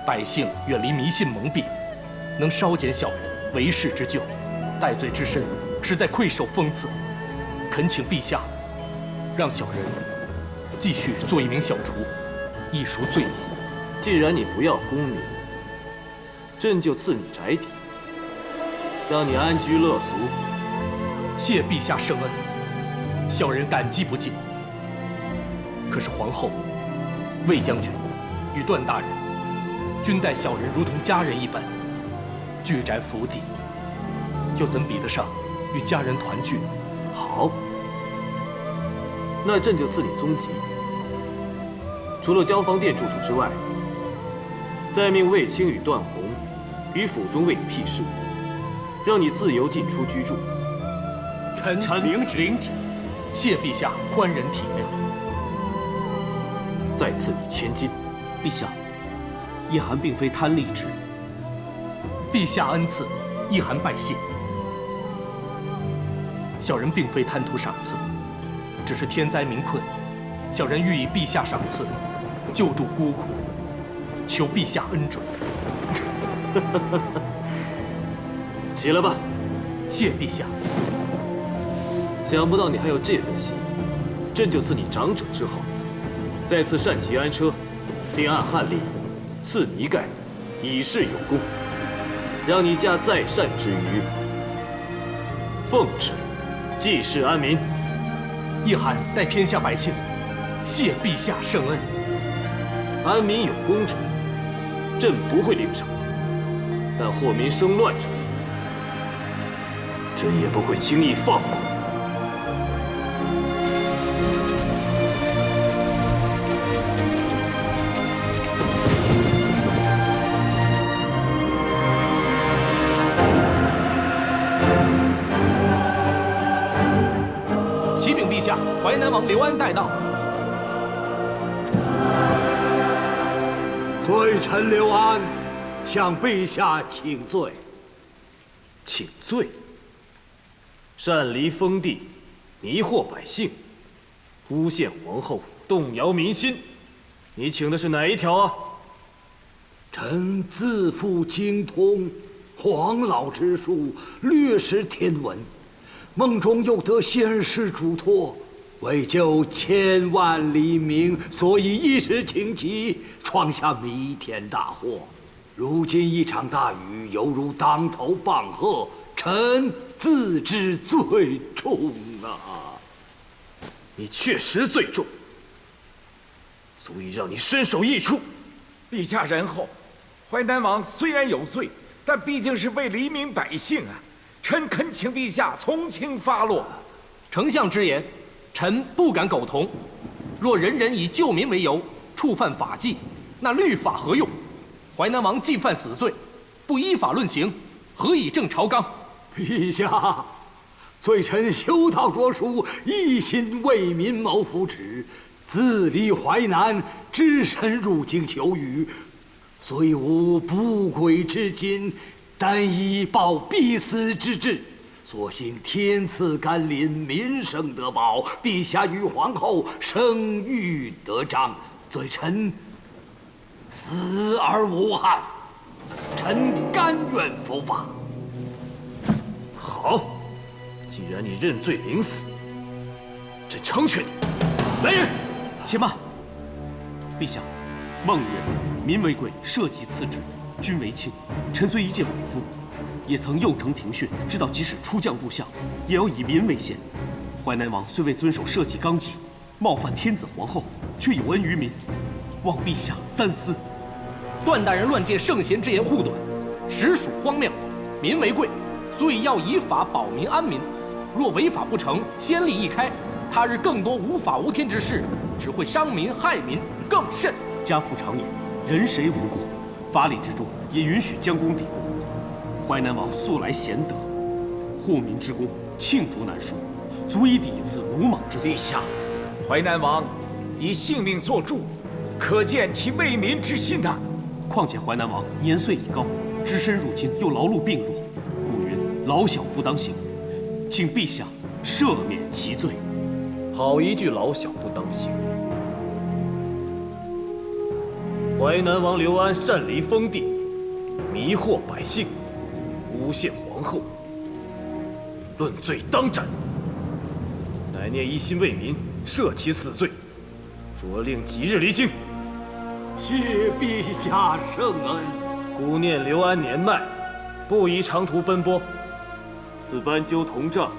百姓远离迷信蒙蔽，能稍减小人为世之咎，戴罪之身，实在愧受封赐。恳请陛下，让小人继续做一名小厨，一赎罪孽。既然你不要功名，朕就赐你宅邸，让你安居乐俗。谢陛下圣恩，小人感激不尽。可是皇后、魏将军与段大人均待小人如同家人一般，居宅福地，又怎比得上与家人团聚？好，那朕就赐你宗籍，除了交房殿住处之外，再命卫青与段宏于府中为你辟事，让你自由进出居住。臣领旨。谢陛下宽仁体谅。再赐你千金。陛下，意涵并非贪利之人。陛下恩赐，意涵拜谢。小人并非贪图赏赐，只是天灾民困，小人欲以陛下赏赐救助孤苦，求陛下恩准。起来吧。谢陛下。想不到你还有这份心，朕就赐你长者之号，再赐单骑安车，并按汉例赐你一盖，以示有功，让你家在善之余，奉旨济世安民。意涵待天下百姓，谢陛下圣恩。安民有功者，朕不会领赏，但祸民生乱者，朕也不会轻易放过。启禀陛下，淮南王刘安带到。罪臣刘安向陛下请罪。请罪？擅离封地，迷惑百姓，诬陷皇后，动摇民心，你请的是哪一条啊？臣自负精通黄老之术，略识天文，梦中又得仙师嘱托，为救千万黎民，所以一时情急，闯下弥天大祸。如今一场大雨，犹如当头棒喝，臣自知罪重啊！你确实罪重，足以让你身首异处。陛下仁厚，淮南王虽然有罪，但毕竟是为黎民百姓啊！臣恳请陛下从轻发落。丞相之言，臣不敢苟同。若人人以救民为由，触犯法纪，那律法何用？淮南王既犯死罪，不依法论刑，何以正朝纲？陛下，罪臣修道着书，一心为民谋福祉，自离淮南，只身入京求雨，虽无不轨之心，但以报必死之志，所幸天赐甘霖，民生得保，陛下与皇后生育得彰，罪臣死而无憾，臣甘愿伏法。好，既然你认罪领死，朕成全你。来人，且慢。陛下，孟月、民为贵，社稷次之，君为轻。臣虽一介武夫，也曾幼承庭训，知道即使出将入相，也要以民为先。淮南王虽未遵守社稷纲纪，冒犯天子皇后，却有恩于民，望陛下三思。段大人乱借圣贤之言护短，实属荒谬。民为贵，所以要以法保民安民。若违法不成，先例一开，他日更多无法无天之事，只会伤民害民，更甚。家父常言，人谁无过，法理之中也允许将功抵过。淮南王素来贤德，护民之功罄竹难书，足以抵一次鲁莽之罪。陛下，淮南王以性命作注，可见其为民之心呐。况且淮南王年岁已高，只身入京又劳碌病弱，故云老小不当行，请陛下赦免其罪。好一句老小不当行！淮南王刘安擅离封地，迷惑百姓，诬陷皇后，论罪当斩。乃念一心为民，赦其死罪，着令即日离京。谢陛下圣恩。孤念刘安年迈，不宜长途奔波，此班纠同帐，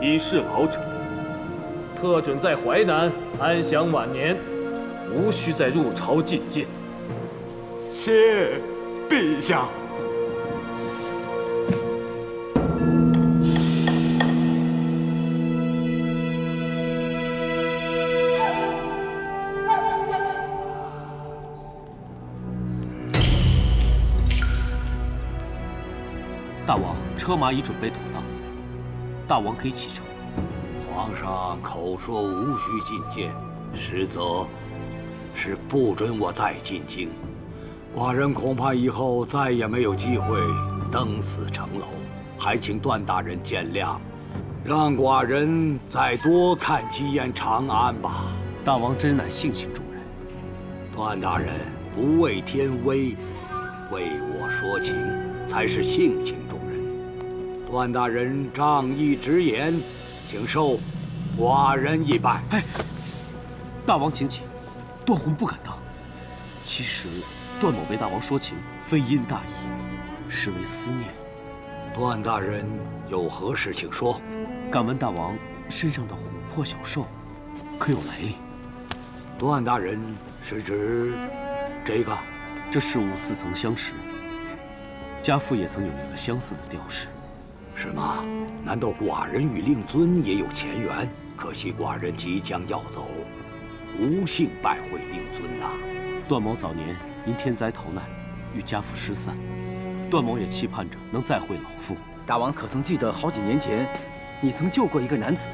以示老者。特准在淮南安享晚年，无需再入朝觐见。谢陛下。大王，车马已准备妥当，大王可以启程。皇上口说无需觐见，实则是不准我再进京。寡人恐怕以后再也没有机会登此城楼，还请段大人见谅，让寡人再多看几眼长安吧。大王真乃性情中人。段大人不畏天威，为我说情，才是性情中人。段大人仗义直言，请受寡人一拜。哎，大王请起，段宏不敢当。其实段某为大王说情，非因大义，是为思念。段大人有何事请说。敢问大王身上的琥珀小兽，可有来历？段大人是指这个？这事物似曾相识，家父也曾有一个相似的吊饰。是吗？难道寡人与令尊也有前缘？可惜寡人即将要走，无幸拜会令尊呐。段某早年因天灾逃难，与家父失散，段某也期盼着能再会老父。大王可曾记得好几年前，你曾救过一个男子？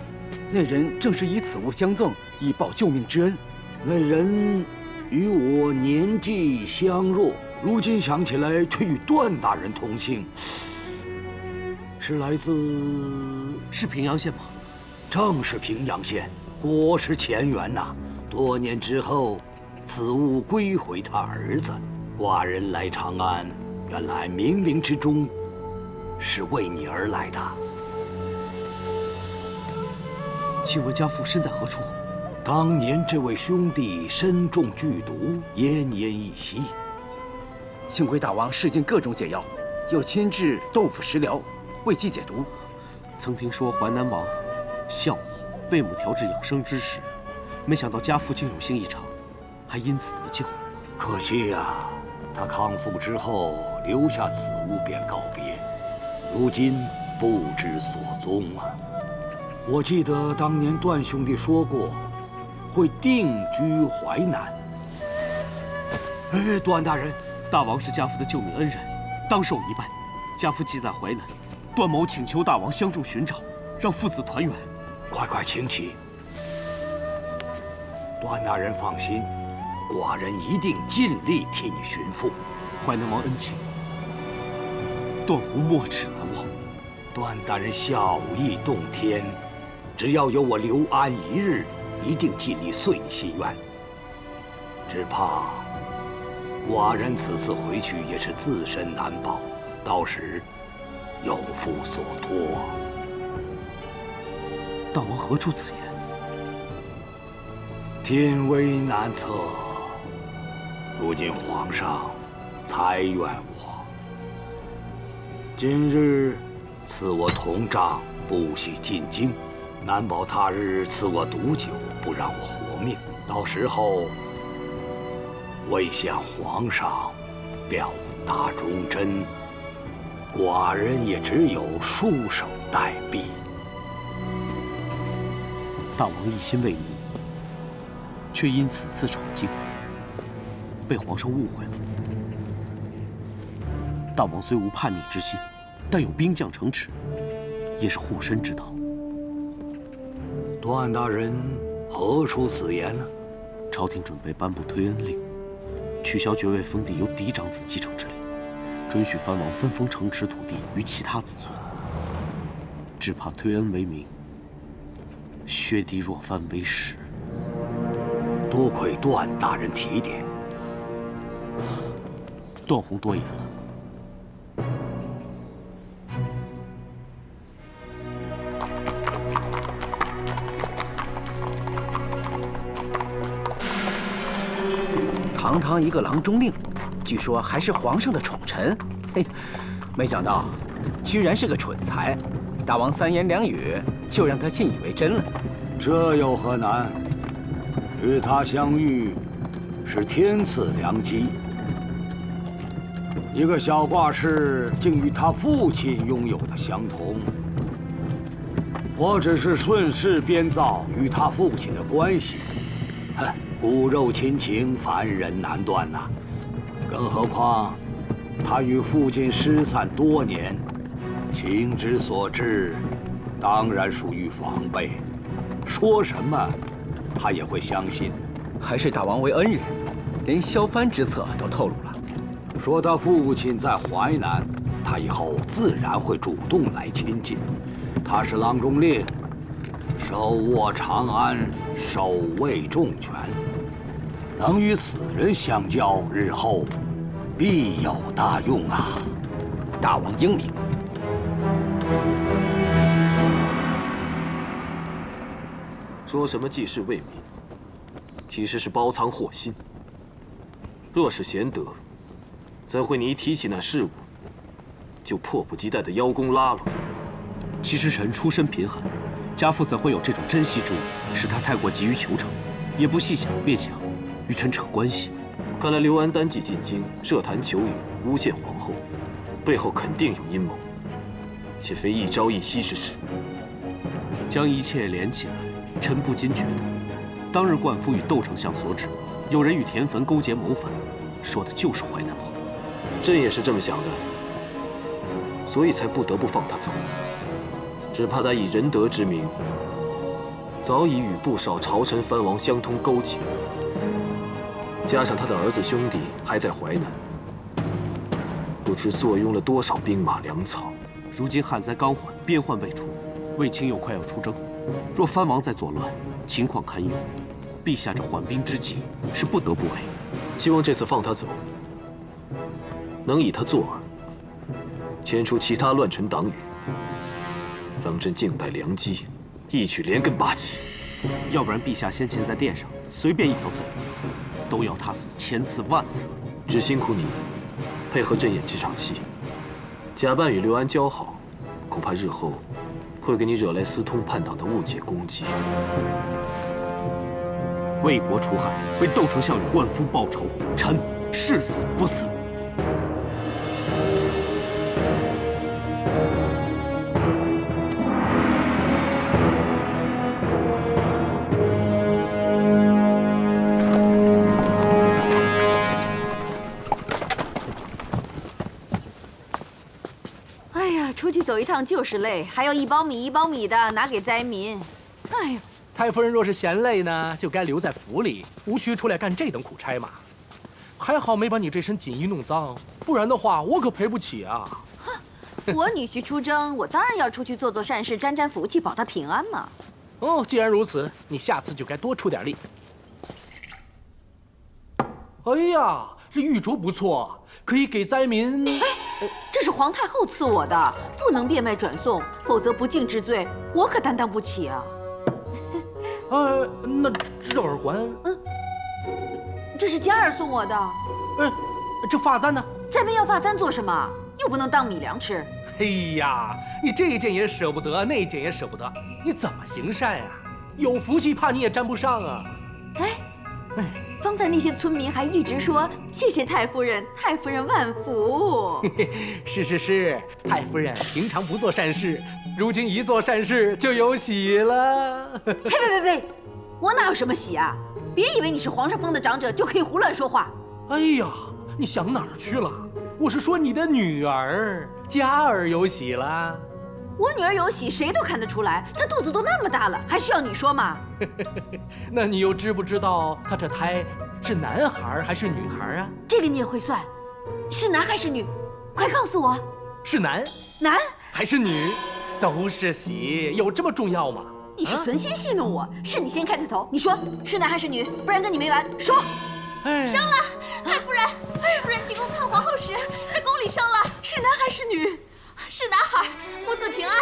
那人正是以此物相赠，以报救命之恩。那人与我年纪相若，如今想起来却与段大人同姓。是来自平阳县吗？正是平阳县，果是前缘呐。多年之后，此物归回他儿子。寡人来长安，原来冥冥之中是为你而来的。请问家父身在何处？当年这位兄弟身中剧毒，奄奄一息。幸亏大王试尽各种解药，又亲制豆腐食疗，为其解毒。曾听说淮南王孝义，为母调制养生之食，没想到家父竟有幸异常，还因此得救。可惜呀，他康复之后留下此物便告别，如今不知所踪啊。我记得当年段兄弟说过，会定居淮南。哎，段大人，大王是家父的救命恩人，当受一拜。家父既在淮南，段某请求大王相助寻找，让父子团圆。快请起。段大人放心，寡人一定尽力替你寻父。淮南王恩情，段宏没齿难忘。段大人孝义洞天，只要有我刘安一日，一定尽力遂你心愿。只怕寡人此次回去也是自身难保，到时有负所托。大王何出此言？天威难测，如今皇上才怨我。今日赐我铜杖，不许进京，难保他日赐我毒酒，不让我活命。到时候为向皇上表达忠贞，寡人也只有束手待毙。大王一心为民，却因此次闯京，被皇上误会了。大王虽无叛逆之心，但有兵将城池，也是护身之道。段大人何出此言呢？朝廷准备颁布推恩令，取消爵位封地由嫡长子继承之令，准许藩王分封城池土地于其他子孙。只怕推恩为名，削嫡若藩为实。多亏段大人提点。段宏多言了。堂堂一个郎中令，据说还是皇上的宠臣。嘿，没想到居然是个蠢材。大王三言两语就让他信以为真了。这有何难？与他相遇是天赐良机。一个小挂饰竟与他父亲拥有的相同。我只是顺势编造与他父亲的关系。哼，骨肉亲情，凡人难断呐。更何况他与父亲失散多年，情之所至，当然属于防备。说什么他也会相信。还是大王为恩人，连削藩之策都透露了。说他父亲在淮南，他以后自然会主动来亲近。他是郎中令，手握长安，守卫重权，能与此人相交，日后必有大用啊！大王英明。说什么济世为民，其实是包藏祸心。若是贤德，怎会你一提起那事物，就迫不及待的邀功拉拢？其实臣出身贫寒，家父怎会有这种珍惜之物？是他太过急于求成，也不细想便想与臣扯关系。看来刘安单骑进京，设坛求雨，诬陷皇后，背后肯定有阴谋，且非一朝一夕之事。将一切连起来，臣不禁觉得，当日冠夫与窦丞相所指，有人与田汾勾结谋反，说的就是淮南王。朕也是这么想的，所以才不得不放他走。只怕他以仁德之名，早已与不少朝臣藩王相通勾结，加上他的儿子兄弟还在淮南，不知坐拥了多少兵马粮草。如今旱灾刚缓，边患未除，卫青又快要出征，若藩王再作乱，情况堪忧。陛下这缓兵之计是不得不为。希望这次放他走，能以他作饵，牵出其他乱臣党羽，让朕敬拜良机，一举连根拔起。要不然陛下先前在殿上随便一条罪，都要他死千次万次。只辛苦你配合朕演这场戏，假扮与刘安交好，恐怕日后会给你惹来私通叛党的误解攻击。为国除害，为窦丞相与冠夫报仇，臣誓死不辞。哎呀，出去走一趟就是累，还要一包米一包米的拿给灾民。哎呀！太夫人若是嫌累呢，就该留在府里，无需出来干这等苦差嘛。还好没把你这身锦衣弄脏，不然的话我可赔不起啊。我女婿出征，我当然要出去做做善事，沾沾福气，保他平安嘛。哦，既然如此，你下次就该多出点力。哎呀，这玉镯不错，可以给灾民。这是皇太后赐我的，不能变卖转送，否则不敬之罪，我可担当不起啊。那这耳环，这是佳儿送我的。这发簪呢？灾民要发簪做什么？又不能当米粮吃。哎呀，你这件也舍不得，那件也舍不得，你怎么行善呀？有福气怕你也沾不上啊！方才那些村民还一直说谢谢太夫人，太夫人万福。是，太夫人平常不做善事，如今一做善事就有喜了。呸！我哪有什么喜啊？别以为你是皇上封的长者就可以胡乱说话。哎呀，你想哪儿去了？我是说你的女儿佳儿有喜了。我女儿有喜，谁都看得出来。她肚子都那么大了，还需要你说吗？那你又知不知道她这胎是男孩还是女孩啊？这个你也会算，是男还是女？快告诉我。是男还是女？都是喜，有这么重要吗？你是存心戏弄我，是你先开的头。你说是男还是女？不然跟你没完。说。生了，太夫人，夫人进宫看皇后时，在宫里生了。是男还是女？是男孩，母子平安。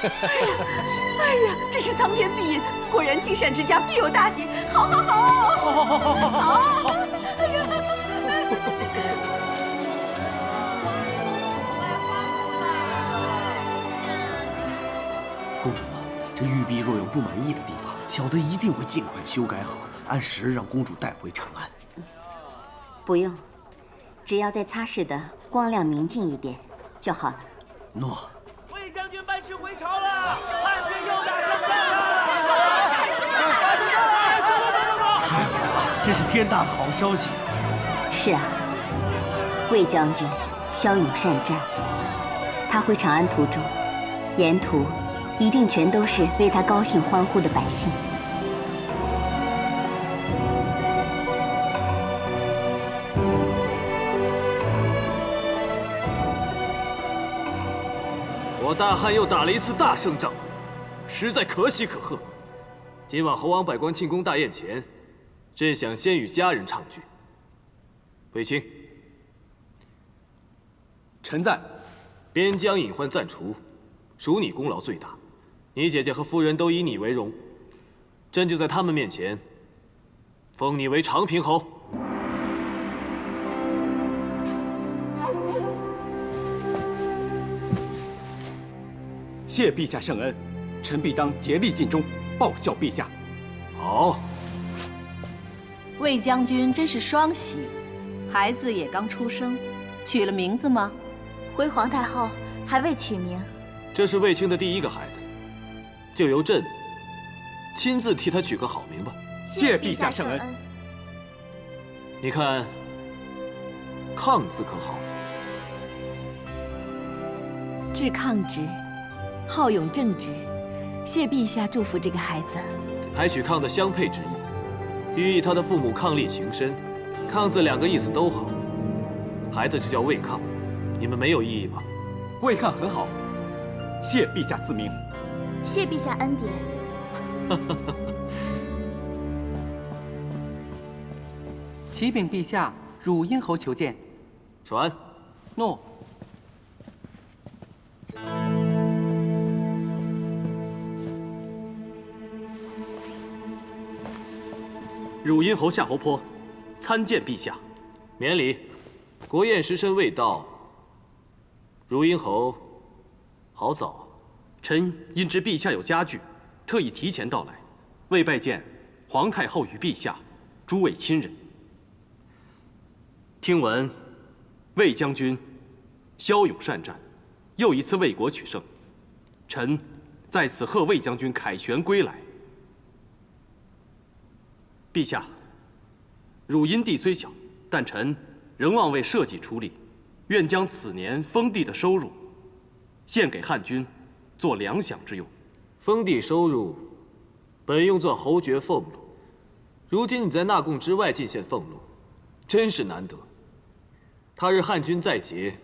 哎呀，真是苍天必应，果然积善之家必有大喜。好。哎呀！公主，这玉璧若有不满意的地方，小的一定会尽快修改好，按时让公主带回长安。不用，只要再擦拭的光亮明净一点就好了。诺。魏将军班师回朝了，汉军又打胜仗了！太好了，这是天大的好消息。是啊，魏将军骁勇善战，他回长安途中，沿途一定全都是为他高兴欢呼的百姓。我大汉又打了一次大胜仗，实在可喜可贺。今晚侯王百官庆功大宴前，朕想先与家人唱句。卫青，臣在。边疆隐患暂除，属你功劳最大。你姐姐和夫人都以你为荣，朕就在他们面前封你为长平侯。谢陛下圣恩，臣必当竭力尽忠，报效陛下。好。魏将军真是双喜，孩子也刚出生，取了名字吗？回皇太后还未取名。这是卫青的第一个孩子，就由朕亲自替他取个好名吧。谢陛下圣恩。你看，抗字可好？至抗之。好勇正直，谢陛下祝福这个孩子。还取抗的相配之意，寓意他的父母伉俪情深。抗字两个意思都好，孩子就叫魏抗，你们没有异议吧？魏抗很好，谢陛下赐名。谢陛下恩典。启禀陛下，汝阴侯求见。传。诺。汝阴侯夏侯颇，参见陛下。免礼。国宴时辰未到，汝阴侯好早。臣因知陛下有家具，特意提前到来，为拜见皇太后与陛下诸位亲人。听闻魏将军骁勇善战，又一次为国取胜，臣在此贺魏将军凯旋归来。陛下，汝阴地虽小，但臣仍望为社稷出力，愿将此年封地的收入献给汉军，做粮饷之用。封地收入本用作侯爵俸禄，如今你在纳贡之外进献俸禄，真是难得。他日汉军在劫，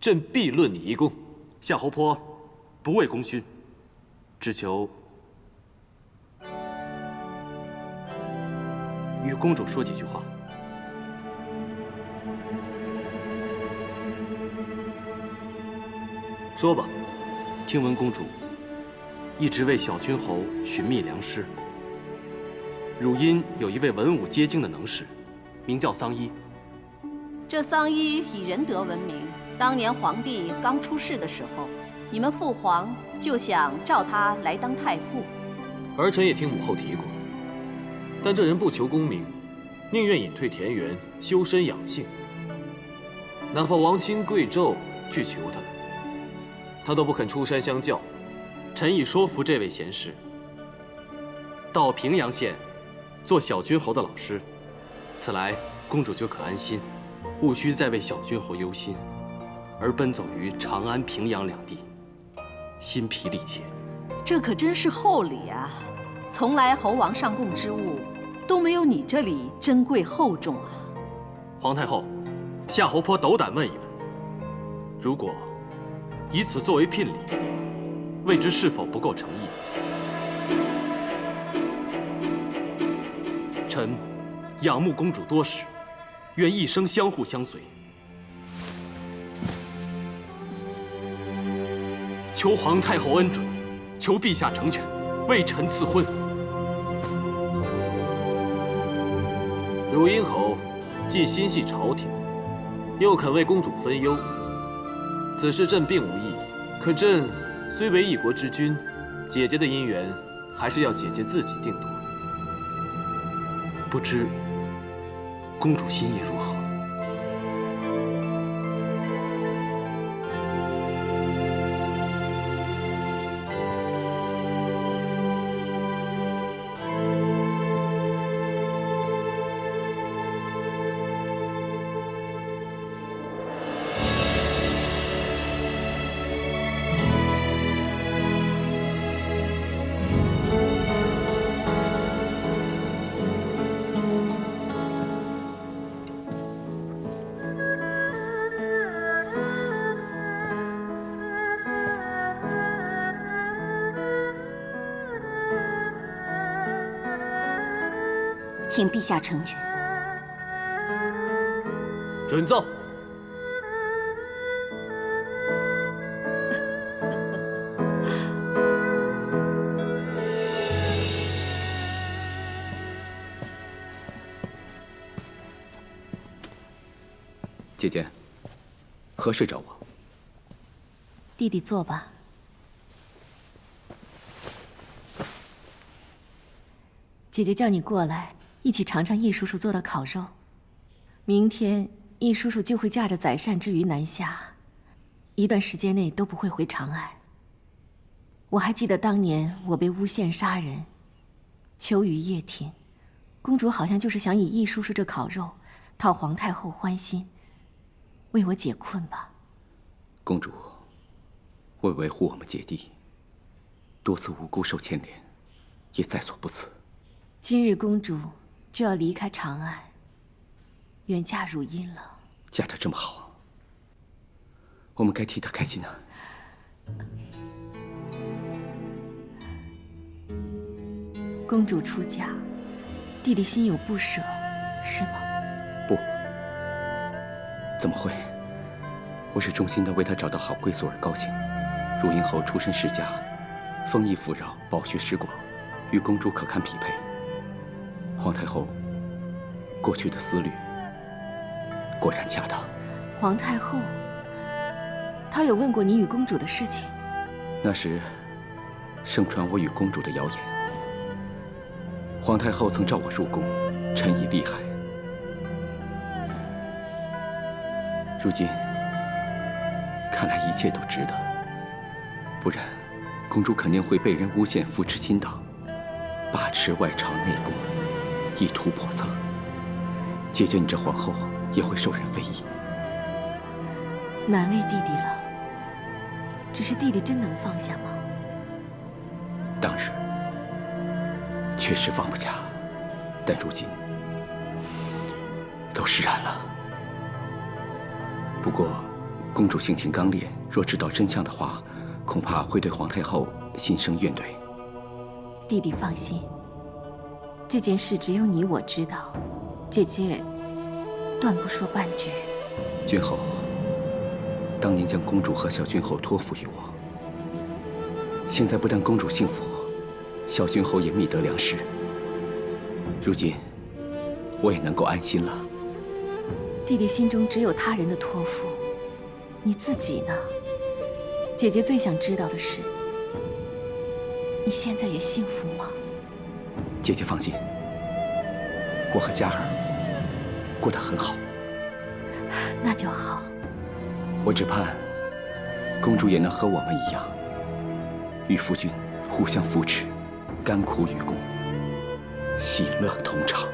朕必论你一功。夏侯坡不为功勋，只求与公主说几句话。说吧。听闻公主一直为小君侯寻觅良师，汝阴有一位文武皆精的能士，名叫桑衣。这桑衣以仁德闻名。当年皇帝刚出世的时候，你们父皇就想召他来当太傅。儿臣也听母后提过，但这人不求功名，宁愿隐退田园，修身养性。哪怕王亲贵胄去求他，他都不肯出山相教。臣已说服这位贤士，到平阳县做小君侯的老师，此来公主就可安心，务须再为小君侯忧心，而奔走于长安、平阳两地，心疲力竭。这可真是厚礼啊！从来侯王上贡之物都没有你这里珍贵厚重啊！皇太后，夏侯坡斗胆问一问，如果以此作为聘礼，未知是否不够诚意？臣仰慕公主多时，愿一生相互相随。求皇太后恩准，求陛下成全，为臣赐婚。汝阴侯既心系朝廷，又肯为公主分忧，此事朕并无异议。可朕虽为一国之君，姐姐的姻缘还是要姐姐自己定夺。不知公主心意如何？请陛下成全。准奏。姐姐，何事找我？弟弟坐吧。姐姐叫你过来，一起尝尝易叔叔做的烤肉。明天易叔叔就会驾着载善之鱼南下，一段时间内都不会回长安。我还记得当年我被诬陷杀人，秋雨夜听，公主好像就是想以易叔叔这烤肉讨皇太后欢心，为我解困吧。公主为维护我们姐弟，多次无辜受牵连，也在所不辞。今日公主就要离开长安，远嫁汝阴了。嫁得这么好，我们该替她开心啊！公主出嫁，弟弟心有不舍，是吗？不，怎么会？我是衷心的为她找到好归宿而高兴。汝阴侯出身世家，丰衣富饶，饱学识广，与公主可堪匹配。皇太后过去的思虑果然恰当。皇太后，她有问过你与公主的事情？那时盛传我与公主的谣言，皇太后曾召我入宫，臣以厉害。如今看来一切都值得，不然公主肯定会被人诬陷扶持亲党，把持外朝内宫，意图叵测。姐姐你这皇后也会受人非议。难为弟弟了。只是弟弟真能放下吗？当然，确实放不下，但如今都释然了。不过，公主性情刚烈，若知道真相的话，恐怕会对皇太后心生怨怼。弟弟放心，这件事只有你我知道，姐姐断不说半句。君后，当年将公主和小君后托付于我，现在不但公主幸福，小君后也觅得良师。如今，我也能够安心了。弟弟心中只有他人的托付，你自己呢？姐姐最想知道的是，你现在也幸福吗？姐姐放心，我和嘉儿过得很好。那就好。我只盼公主也能和我们一样，与夫君互相扶持，甘苦与共，喜乐同场。